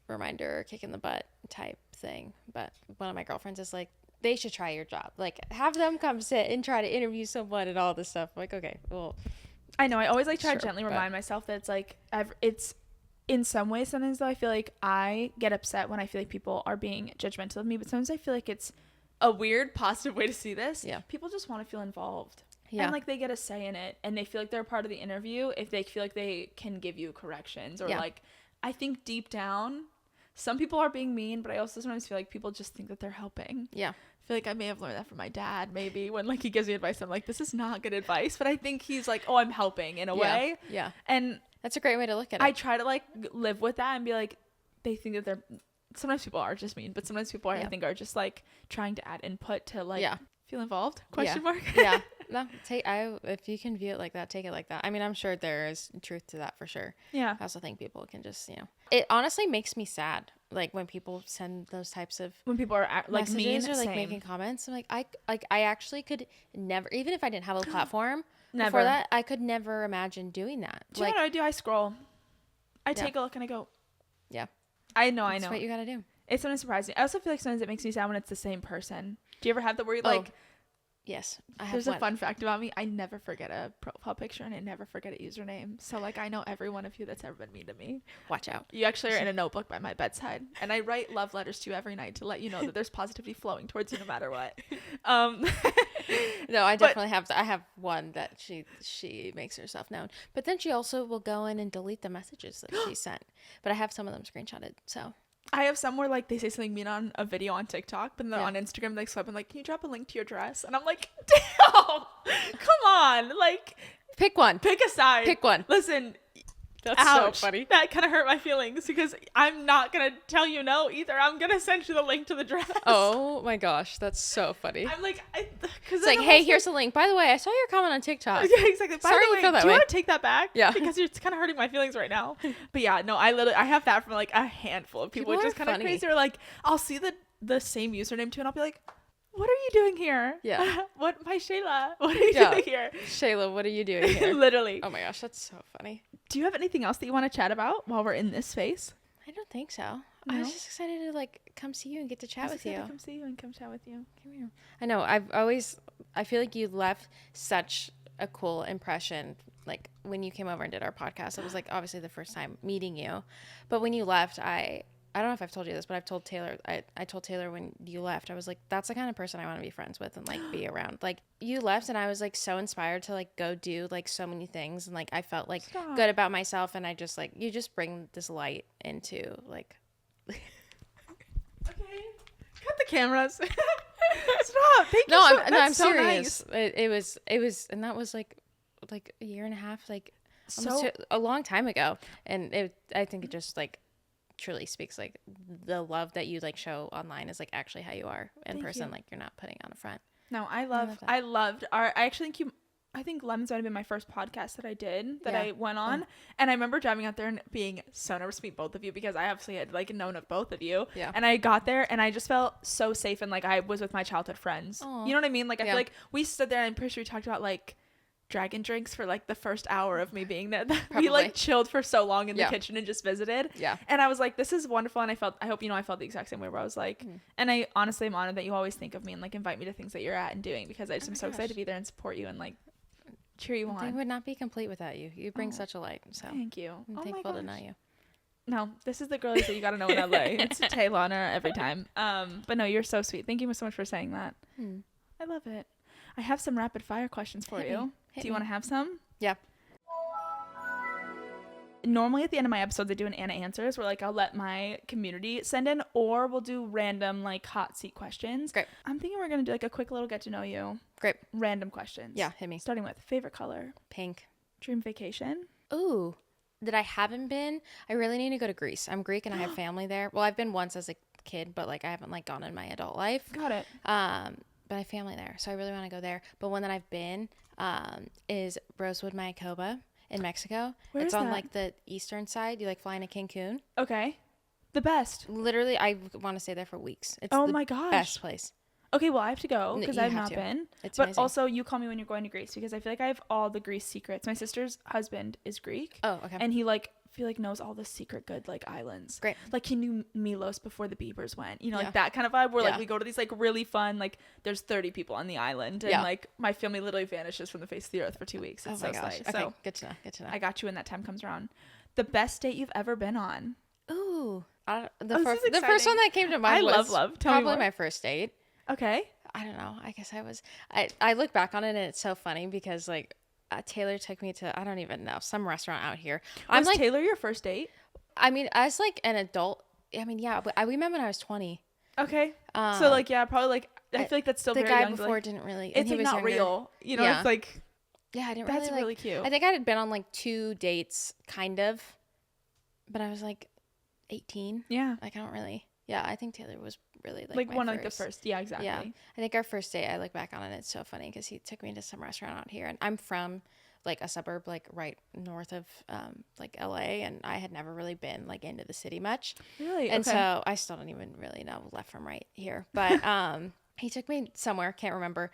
reminder, kick in the butt type thing. But one of my girlfriends is like, they should try your job, like have them come sit and try to interview someone and all this stuff. I'm like, okay, well, I know I always like try to gently remind myself that it's like it's in some ways. Sometimes though I feel like I get upset when I feel like people are being judgmental of me, but sometimes I feel like it's a weird positive way to see this. People just want to feel involved. And like they get a say in it, and they feel like they're a part of the interview if they feel like they can give you corrections or like I think deep down some people are being mean, but I also sometimes feel like people just think that they're helping. Yeah. I feel like I may have learned that from my dad, maybe, when like he gives me advice. I'm like, this is not good advice, but I think he's like, oh, I'm helping in a way. Yeah. And that's a great way to look at it. I try to like live with that and be like, they think that they're, sometimes people are just mean, but sometimes people I think are just like trying to add input to like feel involved? Question mark. Yeah. No, if you can view it like that, take it like that. I mean, I'm sure there is truth to that for sure. Yeah. I also think people can just, you know, it honestly makes me sad. Like when people send those types of when people are like mean or like making comments. I'm like, I actually could never, even if I didn't have a platform before that, I could never imagine doing that. Do you know what I do? I scroll. I take a look and I go, yeah. I know. That's what you gotta do. It's sometimes surprising. I also feel like sometimes it makes me sad when it's the same person. Do you ever have that where you like? Yes, I have. There's a fun fact about me. I never forget a profile picture and I never forget a username. So like I know every one of you that's ever been mean to me. Watch out. You actually are in a notebook by my bedside, and I write love letters to you every night to let you know that there's positivity flowing towards you no matter what. No, I definitely have. I have one that she makes herself known, but then she also will go in and delete the messages that she sent. But I have some of them screenshotted. So I have some where like they say something mean on a video on TikTok, but then on Instagram they swipe and like, can you drop a link to your dress? And I'm like, damn, come on, like pick one. Pick a side. Pick one. Listen. That's ouch, so funny. That kind of hurt my feelings because I'm not going to tell you no either. I'm going to send you the link to the dress. Oh my gosh. That's so funny. I'm like, it's like, hey, here's the link. By the way, I saw your comment on TikTok. Yeah, exactly. By Sorry the way, you feel that do you way. want to take that back? Yeah. Because it's kind of hurting my feelings right now. But yeah, no, I have that from like a handful of people, which is kind of crazy. Or like, I'll see the same username too and I'll be like, what are you doing here? Yeah. My Shayla, what are you doing here? Shayla, what are you doing here? Literally. Oh my gosh, that's so funny. Do you have anything else that you want to chat about while we're in this space? I don't think so. No? I was just excited to like come see you and get to chat with you. Come see you and come chat with you. Come here. I know. I feel like you left such a cool impression. Like when you came over and did our podcast, it was like obviously the first time meeting you, but when you left, I don't know if I've told you this, but I've told Taylor, I told Taylor when you left, I was like, that's the kind of person I want to be friends with and like be around. Like you left and I was like so inspired to like go do like so many things. And like, I felt like good about myself. And I just like, you just bring this light into like. Okay. Cut the cameras. Stop. Thank you. I'm so serious. Nice. It was, and that was like a year and a half, like almost a long time ago. And I think it just like, truly speaks like the love that you like show online is like actually how you are in person. Like you're not putting on a front. No, I think Lemons might have been my first podcast that I did that I went on. And I remember driving out there and being so nervous to meet both of you because I obviously had like known of both of you. Yeah. And I got there and I just felt so safe and like I was with my childhood friends. Aww. You know what I mean? Like I feel like we stood there and I'm pretty sure we talked about like dragon drinks for like the first hour of me being there. We like chilled for so long in the kitchen and just visited. Yeah. And I was like, this is wonderful. And I hope I felt the exact same way where I was like, and I honestly am honored that you always think of me and like invite me to things that you're at and doing because I just am so excited to be there and support you and like cheer you on. They would not be complete without you. You bring such a light. So thank you. I'm thankful to know you. No, this is the girlies that you got to know in LA. It's Tay Lautner every time. But no, you're so sweet. Thank you so much for saying that. I love it. I have some rapid fire questions for you. Do you want to have some? Yeah. Normally at the end of my episodes, I do an Anna Answers where like I'll let my community send in or we'll do random like hot seat questions. Great. I'm thinking we're going to do like a quick little get to know you. Great. Random questions. Yeah, hit me. Starting with favorite color. Pink. Dream vacation. Ooh. That I haven't been. I really need to go to Greece. I'm Greek and I have family there. Well, I've been once as a kid, but like I haven't like gone in my adult life. Got it. But I have family there, so I really want to go there. But one that I've been is Rosewood, Mayakoba in Mexico. Where it's is on that? like the eastern side. You like flying to Cancun. Okay. The best. Literally, I want to stay there for weeks. It's Oh the my gosh. best place. Okay, well I have to go because You I've have not to. been. It's but amazing. also you call me when you're going to Greece because I feel like I have all the Greece secrets. My sister's husband is Greek. Oh, okay. And he like feel like knows all the secret good like islands. Great. Like he knew Milos before the Biebers went. You know, Yeah. like that kind of vibe where Yeah. like we go to these like really fun like there's 30 people on the island and Yeah. like my family literally vanishes from the face of the earth for 2 weeks. It's Oh my so gosh. slight. Okay, So good to know. Good to know. I got you when that time comes around. The best date you've ever been on. Ooh. this is The first exciting. one that came to mind was love. Tell me probably more. my first date. Okay. I don't know. I guess I look back on it and it's so funny because like Taylor took me to, I don't even know, some restaurant out here. Was Taylor your first date? I mean, as like an adult, I mean, yeah, but we met when I was 20. Okay. So like, yeah, probably like, I feel like that's still The very guy young. before Like, didn't really, and it's he like was not younger. real. You know, Yeah. it's like, Yeah, I didn't that's really really cute. I think I had been on like 2 dates, kind of, but I was like 18. Yeah. Like I don't really, yeah, I think Taylor was really Like my one of like the first. Yeah, exactly. Yeah, I think our first date, I look back on it, it's so funny because he took me to some restaurant out here, and I'm from like a suburb like right north of like LA, and I had never really been like into the city much. Really? And okay. so I still don't even really know left from right here. But He took me somewhere, can't remember.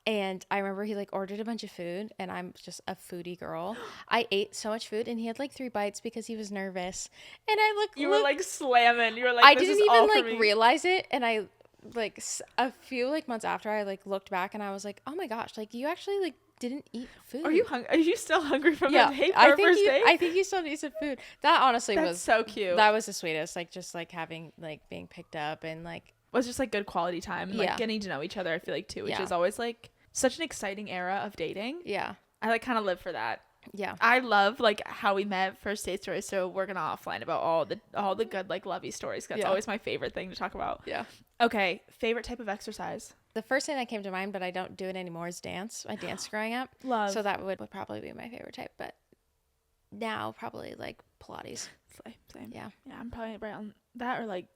And I remember he like ordered a bunch of food, and I'm just a foodie girl. I ate so much food, and he had like 3 bites because he was nervous. And I You were like slamming. You were like, I this didn't is all even for like me. realize it, and I like a few like months after I like looked back, and I was like, oh my gosh, like you actually like didn't eat food. Are you hungry? Are you still hungry from Yeah, that day for I our think first you. date? I think you still need some food. That honestly That's was so cute. That was the sweetest. Like just like having like being picked up and like Was just like good quality time, like Yeah. getting to know each other. I feel like too, which Yeah. is always like such an exciting era of dating. yeah, I like kind of live for that. yeah. I love like how we met, first date stories. So we're gonna offline about all the good like lovey stories. That's Yeah. always my favorite thing to talk about. Yeah. Okay, favorite type of exercise. The first thing that came to mind, but I don't do it anymore, is dance. I danced growing up. Love. So that would probably be my favorite type. But now probably like Pilates. Same. Yeah. Yeah, I'm probably right on that, or like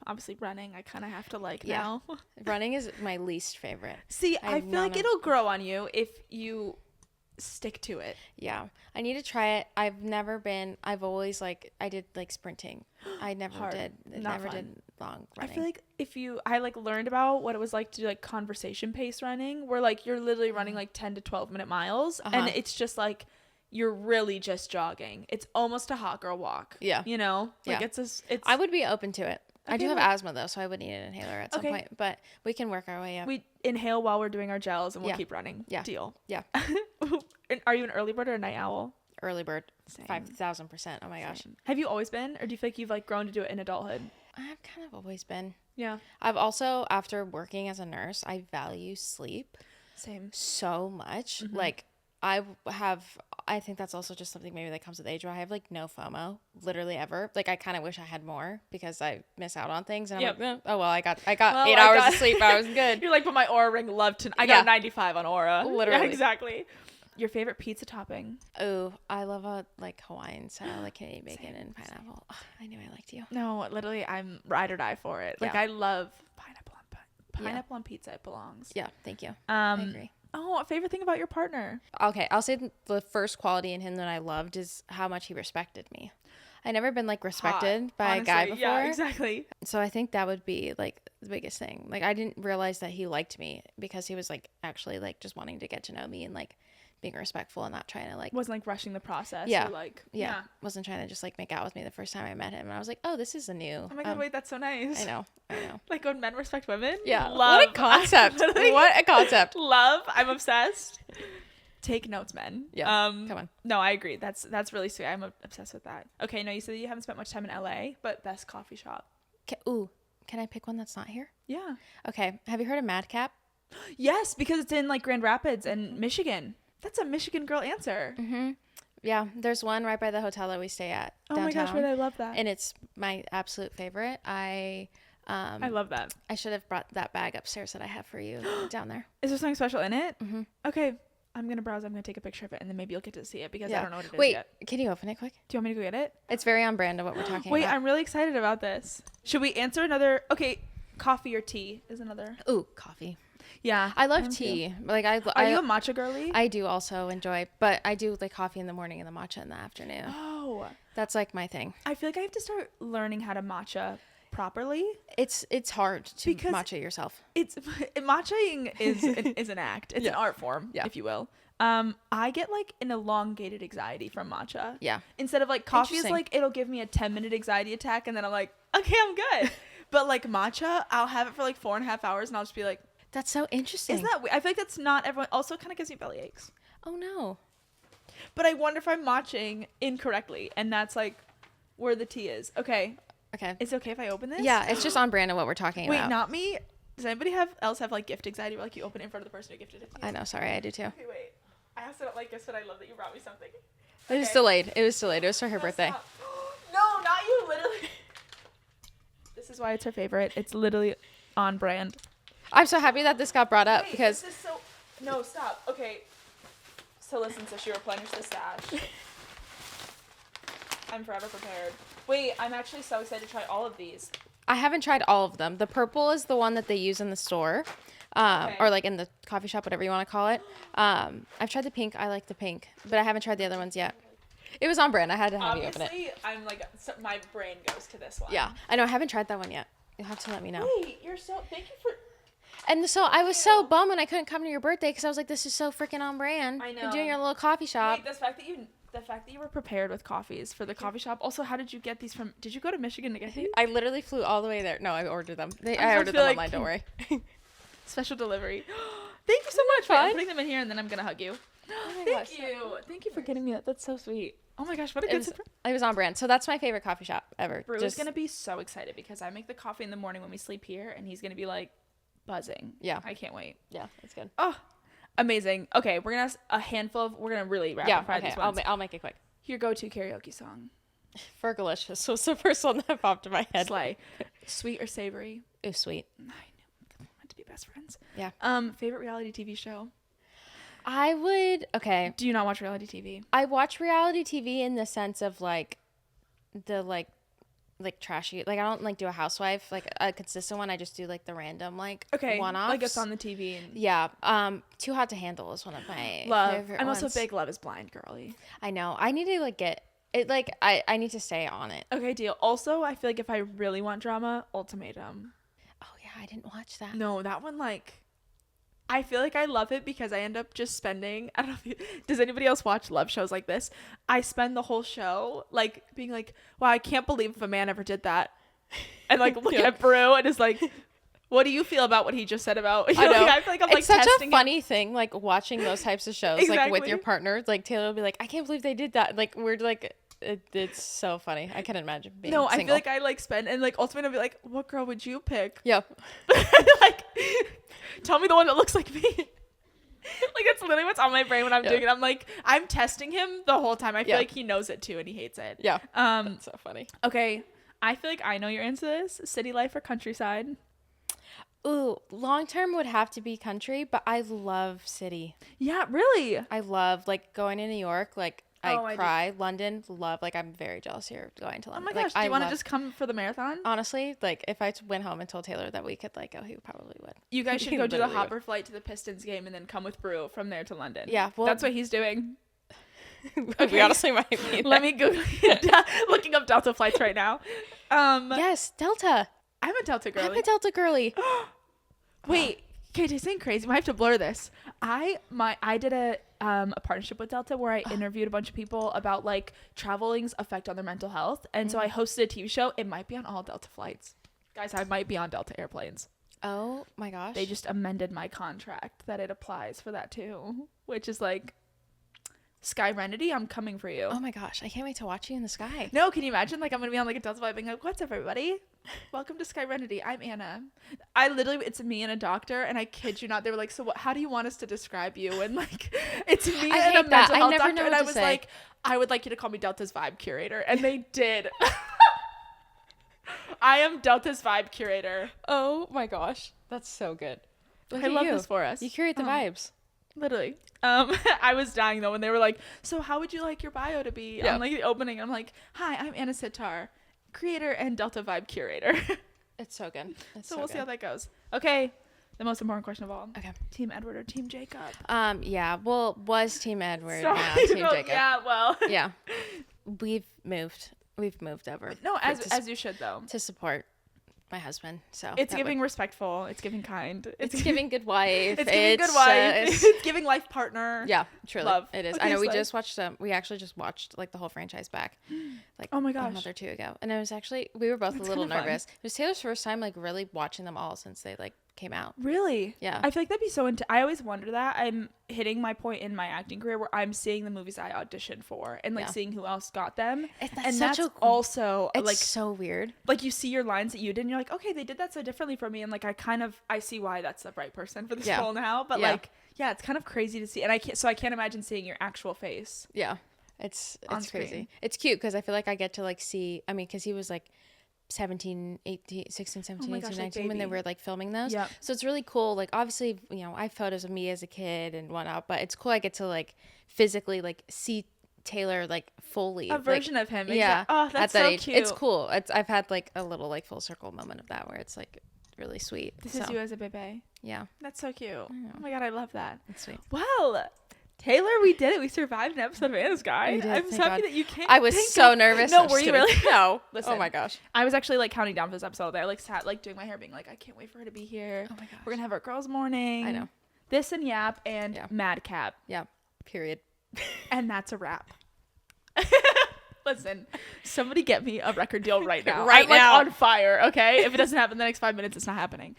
obviously running. I kind of have to like Yeah. now. Running is my least favorite. See, I I have feel none like of- it'll grow on you if you stick to it. Yeah. I need to try it. I've always like, I did like sprinting. I never Hard. did, Not never fun. did long running. I feel like I like learned about what it was like to do like conversation pace running, where like you're literally running like 10 to 12 minute miles, and Uh-huh. it's just like you're really just jogging. It's almost a hot girl walk. Yeah. You know? Like Yeah. it's I would be open to it. I Okay, do have well- asthma though, so I would need an inhaler at some Okay. point, but we can work our way up. we inhale while we're doing our gels and we'll Yeah. keep running. Yeah. Deal. Yeah. And are you an early bird or a night owl? Early bird, Same. 5,000%. Oh my gosh. Same. Have you always been, or do you feel like you've like grown to do it in adulthood? I've kind of always been. Yeah. I've also, after working as a nurse, I value sleep Same. so much. Mm-hmm. Like, I think that's also just something maybe that comes with age, where I have like no FOMO, literally ever. Like, I kind of wish I had more because I miss out on things. And I'm Yep. like, oh, well, I got Well, 8 I hours got- of sleep. I was good. You're like, but my Aura ring loved to. I Yeah. got 95 on Aura. Literally. Yeah, exactly. Your favorite pizza topping? Oh, I love a like Hawaiian style, like Canadian bacon and pineapple. Oh, I knew I liked you. No, literally, I'm ride or die for it. Like Yeah. I love pineapple on pizza. It belongs. Yeah, thank you. I agree. Oh, a favorite thing about your partner? Okay, I'll say the first quality in him that I loved is how much he respected me. I never been like respected Hot, by a guy honestly. before. Yeah, exactly. So I think that would be like the biggest thing. Like I didn't realize that he liked me because he was like actually like just wanting to get to know me and like being respectful and not trying to like Wasn't like rushing the process. Yeah. Or, like yeah, wasn't trying to just like make out with me the first time I met him. And I was like, oh, this is a new. Oh my god, wait, that's so nice. I know. Like when men respect women. Yeah. Love. What a concept. Literally What a concept. Love. I'm obsessed. Take notes, men. Yeah. Come on. No, I agree. That's really sweet. I'm obsessed with that. Okay, no, you said you haven't spent much time in LA, but best coffee shop. Can I pick one that's not here? Yeah. Okay. Have you heard of Madcap? Yes, because it's in like Grand Rapids and Michigan. That's a Michigan girl answer. Mm-hmm. Yeah, there's one right by the hotel that we stay at Oh downtown. my gosh, wait, I love that. And it's my absolute favorite. I love that. I should have brought that bag upstairs that I have for you down there. Is there something special in it? Mm-hmm. Okay, I'm gonna browse. I'm gonna take a picture of it, and then maybe you'll get to see it because I don't know what it is Wait, yet. can you open it quick? Do you want me to go get it? It's very on brand of what we're talking Wait, about. I'm really excited about this. Should we answer another? Okay, coffee or tea is another. Ooh, coffee. Yeah, I love am too. tea. Like I Are you a matcha girly? I do also enjoy, but I do like coffee in the morning and the matcha in the afternoon. Oh, That's like my thing. I feel like I have to start learning how to matcha properly. It's hard to Because- matcha yourself. It's matchaing is an act. It's an art form, Yeah. if you will. I get like an elongated anxiety from matcha. Yeah. Instead of like coffee is Interesting. like it'll give me a 10-minute anxiety attack and then I'm like, okay, I'm good. But like matcha, I'll have it for like 4.5 hours and I'll just be like, That's so interesting. isn't that weird? I feel like that's not everyone. Also, it kind of gives me belly aches. Oh no. But I wonder if I'm matching incorrectly, and that's like where the tea is. Okay, Okay. is it okay if I open this? Yeah, it's just on brand of what we're talking Wait, about. not me. Does anybody else have like gift anxiety where like you open it in front of the person who gifted it to you? I know. Sorry, I do too. Okay, wait. I also don't like this, but I love that you brought me something. It was Okay. delayed. It was delayed. It was for her No, birthday. stop. No, not you. Literally. This is why it's her favorite. It's literally on brand. I'm so happy that this got brought up Wait, because this is so. No, stop. Okay. So listen, so she replenished the stash. I'm forever prepared. Wait, I'm actually so excited to try all of these. I haven't tried all of them. The purple is the one that they use in the store, Okay. or like in the coffee shop, whatever you want to call it. I've tried the pink. I like the pink, but I haven't tried the other ones yet. It was on brand. I had to have you open it. Obviously, I'm like, so my brain goes to this one. Yeah, I know. I haven't tried that one yet. You'll have to let me know. Wait, you're so. Thank you for. And so I was so bummed when I couldn't come to your birthday because I was like, this is so freaking on brand. I know. You're doing your little coffee shop. Wait, the fact that you were prepared with coffees for the coffee shop. Also, how did you get these from? Did you go to Michigan to get these? I literally flew all the way there. No, I ordered them. I I ordered feel them like- online. Don't worry. Special delivery. Thank you so much. Wait, I'm putting them in here and then I'm gonna hug you. Oh Thank you. Thank you for getting me that. That's so sweet. Oh my gosh, what a It good was, surprise. it was on brand. So that's my favorite coffee shop ever. Brew is gonna be so excited because I make the coffee in the morning when we sleep here, and he's gonna be like buzzing. Yeah. I can't wait. Yeah, it's good. Oh, amazing. Okay, we're gonna ask a handful of. We're gonna really rapid fire okay. these ones. I'll make it quick. Your go-to karaoke song. Fergalicious was the first one that popped in my head. Slay. Sweet or savory? Ooh, sweet. I knew we meant to be best friends. Yeah. Favorite reality TV show? I would. Okay. Do you not watch reality TV? I watch reality TV in the sense of like the like trashy. Like I don't like do a housewife like a consistent one. I just do like the random like one-offs. Like it's on the TV. And Yeah. Too Hot to Handle is one of my Love. favorite I'm ones. also a big Love Is Blind girly. I know. I need to like get it. Like I need to stay on it. Okay, deal. Also, I feel like if I really want drama, Ultimatum. Oh yeah, I didn't watch that. No, that one like. I feel like I love it because I end up just spending. I don't know. Does anybody else watch love shows like this? I spend the whole show like being like, "Wow, I can't believe if a man ever did that," and like look at Brew and is like, "What do you feel about what he just said about?" You I know. Like, I feel like I'm like it's such a testing funny thing, like watching those types of shows, like with Exactly. your partner. Like Taylor will be like, "I can't believe they did that." Like we're like, it's so funny. I can't imagine being No, I single. feel like I like spend and like ultimately I'll be like, "What girl would you pick?" Yeah. Like, tell me the one that looks like me. Like that's literally what's on my brain when I'm doing it. I'm like, I'm testing him the whole time. I feel like he knows it too and he hates it. Yeah. Um. That's so funny. Okay. I feel like I know you're into this. City life or countryside? Ooh, long term would have to be country, but I love city. Yeah, really. I love like going to New York. Like I Oh, I do. cry. London, love. Like I'm very jealous here of going to Oh London. my gosh. Like, Do you want to love- just come for the marathon? Honestly, like if I went home and told Taylor that we could like go, he probably would. You guys should He go do the literally would. hopper flight to the Pistons game and then come with Brew from there to London. Yeah, well- that's what he's doing. We honestly might be. Let me go looking up Delta flights right now. Yes, Delta. I'm a Delta girly. I'm a Delta girly. Wait, okay, this ain't crazy. I have to blur this. I did a partnership with Delta where I interviewed a bunch of people about like traveling's effect on their mental health, and so I hosted a TV show. It might be on all Delta flights, guys. I might be on Delta airplanes. Oh my gosh. They just amended my contract that it applies for that too, which is like Skyrenity. I'm coming for you. Oh my gosh, I can't wait to watch you in the sky. No, can you imagine? Like I'm gonna be on like a Delta flight being like, "What's up, everybody? Welcome to Skyrenity. I'm Anna." I literally, it's me and a doctor, and I kid you not, they were like, "So what? How do you want us to describe you?" And like, it's me I and hate a that. mental I health never doctor, know and what I to was say. like, "I would like you to call me Delta's vibe curator," and they did. I am Delta's vibe curator. Oh my gosh, that's so good. Look I at love you. this for us. You curate the vibes. Literally. I was dying though when they were like, "So how would you like your bio to be?" Yeah. On like the opening, I'm like, "Hi, I'm Anna Sitar, creator and Delta Vibe curator." It's so good. It's So we'll see how that goes. Okay, the most important question of all. Okay. Team Edward or Team Jacob? Yeah. Well, was Team Edward Sorry. now Team No, Jacob? yeah, well. Yeah. We've moved over. No, for- as you should though. to support my husband. So It's that giving respectful. It's giving kind. It's giving good wife. It's giving good wife. it's- It's giving life partner. yeah, truly. Love. It is. Okay, I know we slay. just watched we actually just watched like the whole franchise back like Oh my a gosh. month or two ago. And it was actually we were both That's a little kinda fun. nervous. It was Taylor's first time like really watching them all since they like came out. Really? Yeah. I feel like that'd be so I always wonder that. I'm hitting my point in my acting career where I'm seeing the movies I auditioned for and like Yeah. see'n who else got them. That's And such that's a- also It's like so weird. you see your lines that you did and you're like, okay, they did that so differently from me, and like I see why that's the right person for this Yeah. role now. But Yeah. like, yeah, it's kind of crazy to see, and I can't imagine seeing your actual face. Yeah. It's On crazy. screen. It's cute because I feel like I get to like see, I mean, because he was like 17, 18, 16, 17, Oh my 18, gosh, like 19 when they baby. were like filming those. Yep. So it's really cool. Like obviously, you know, I have photos of me as a kid and whatnot, but it's cool. I get to like physically like see Taylor like fully. A version of him. Yeah. Oh, that's at that so age. cute. It's cool. I've had like a little like full circle moment of that where it's like really sweet. This so, is you as a baby. yeah, That's so cute. Oh my god, I love that. it's sweet. Well, Taylor, we did it. We survived an episode of Anna's Guide. did, I'm thank so happy God. that you came. I was so nervous. No, I'm were just you kidding. really? No. Listen, Oh my gosh. I was actually like counting down for this episode. I like sat like doing my hair, being like, I can't wait for her to be here. Oh my gosh. We're gonna have our girls' morning. I know. This and Yap and Madcap. Yeah. Period. And that's a wrap. Listen, somebody get me a record deal right now. Right I'm, like, now. on fire, okay? If it doesn't happen in the next 5 minutes, it's not happening.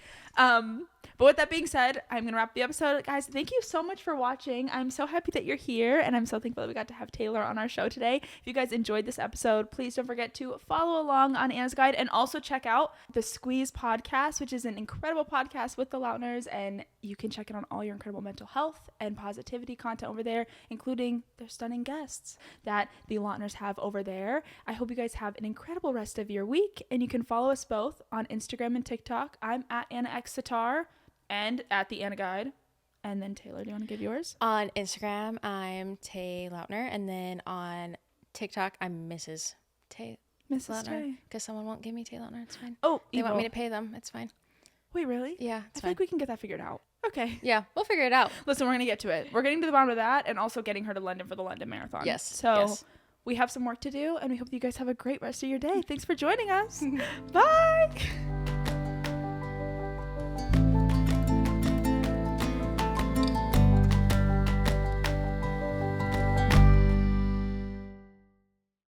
But with that being said, I'm going to wrap the episode. Guys, thank you so much for watching. I'm so happy that you're here, and I'm so thankful that we got to have Taylor on our show today. If you guys enjoyed this episode, please don't forget to follow along on Anna's Guide and also check out the Squeeze podcast, which is an incredible podcast with the Lautners, and you can check it on all your incredible mental health and positivity content over there, including their stunning guests that the Lautners have over there. I hope you guys have an incredible rest of your week, and you can follow us both on Instagram and TikTok. I'm at Anna X Sitar and at the Anna Guide. And then Taylor, do you want to give yours? On Instagram, I'm Tay Lautner, and then on TikTok, I'm Mrs. Tay Mrs. Lautner. Tay. Because someone won't give me Tay Lautner. It's fine. Oh, They want evil. me to pay them. It's fine. Wait, really? Yeah, I it's feel fine. like we can get that figured out. Okay. Yeah, we'll figure it out. Listen, we're going to get to it. We're getting to the bottom of that and also getting her to London for the London Marathon. Yes. So yes. we have some work to do, and we hope you guys have a great rest of your day. Thanks for joining us. Bye.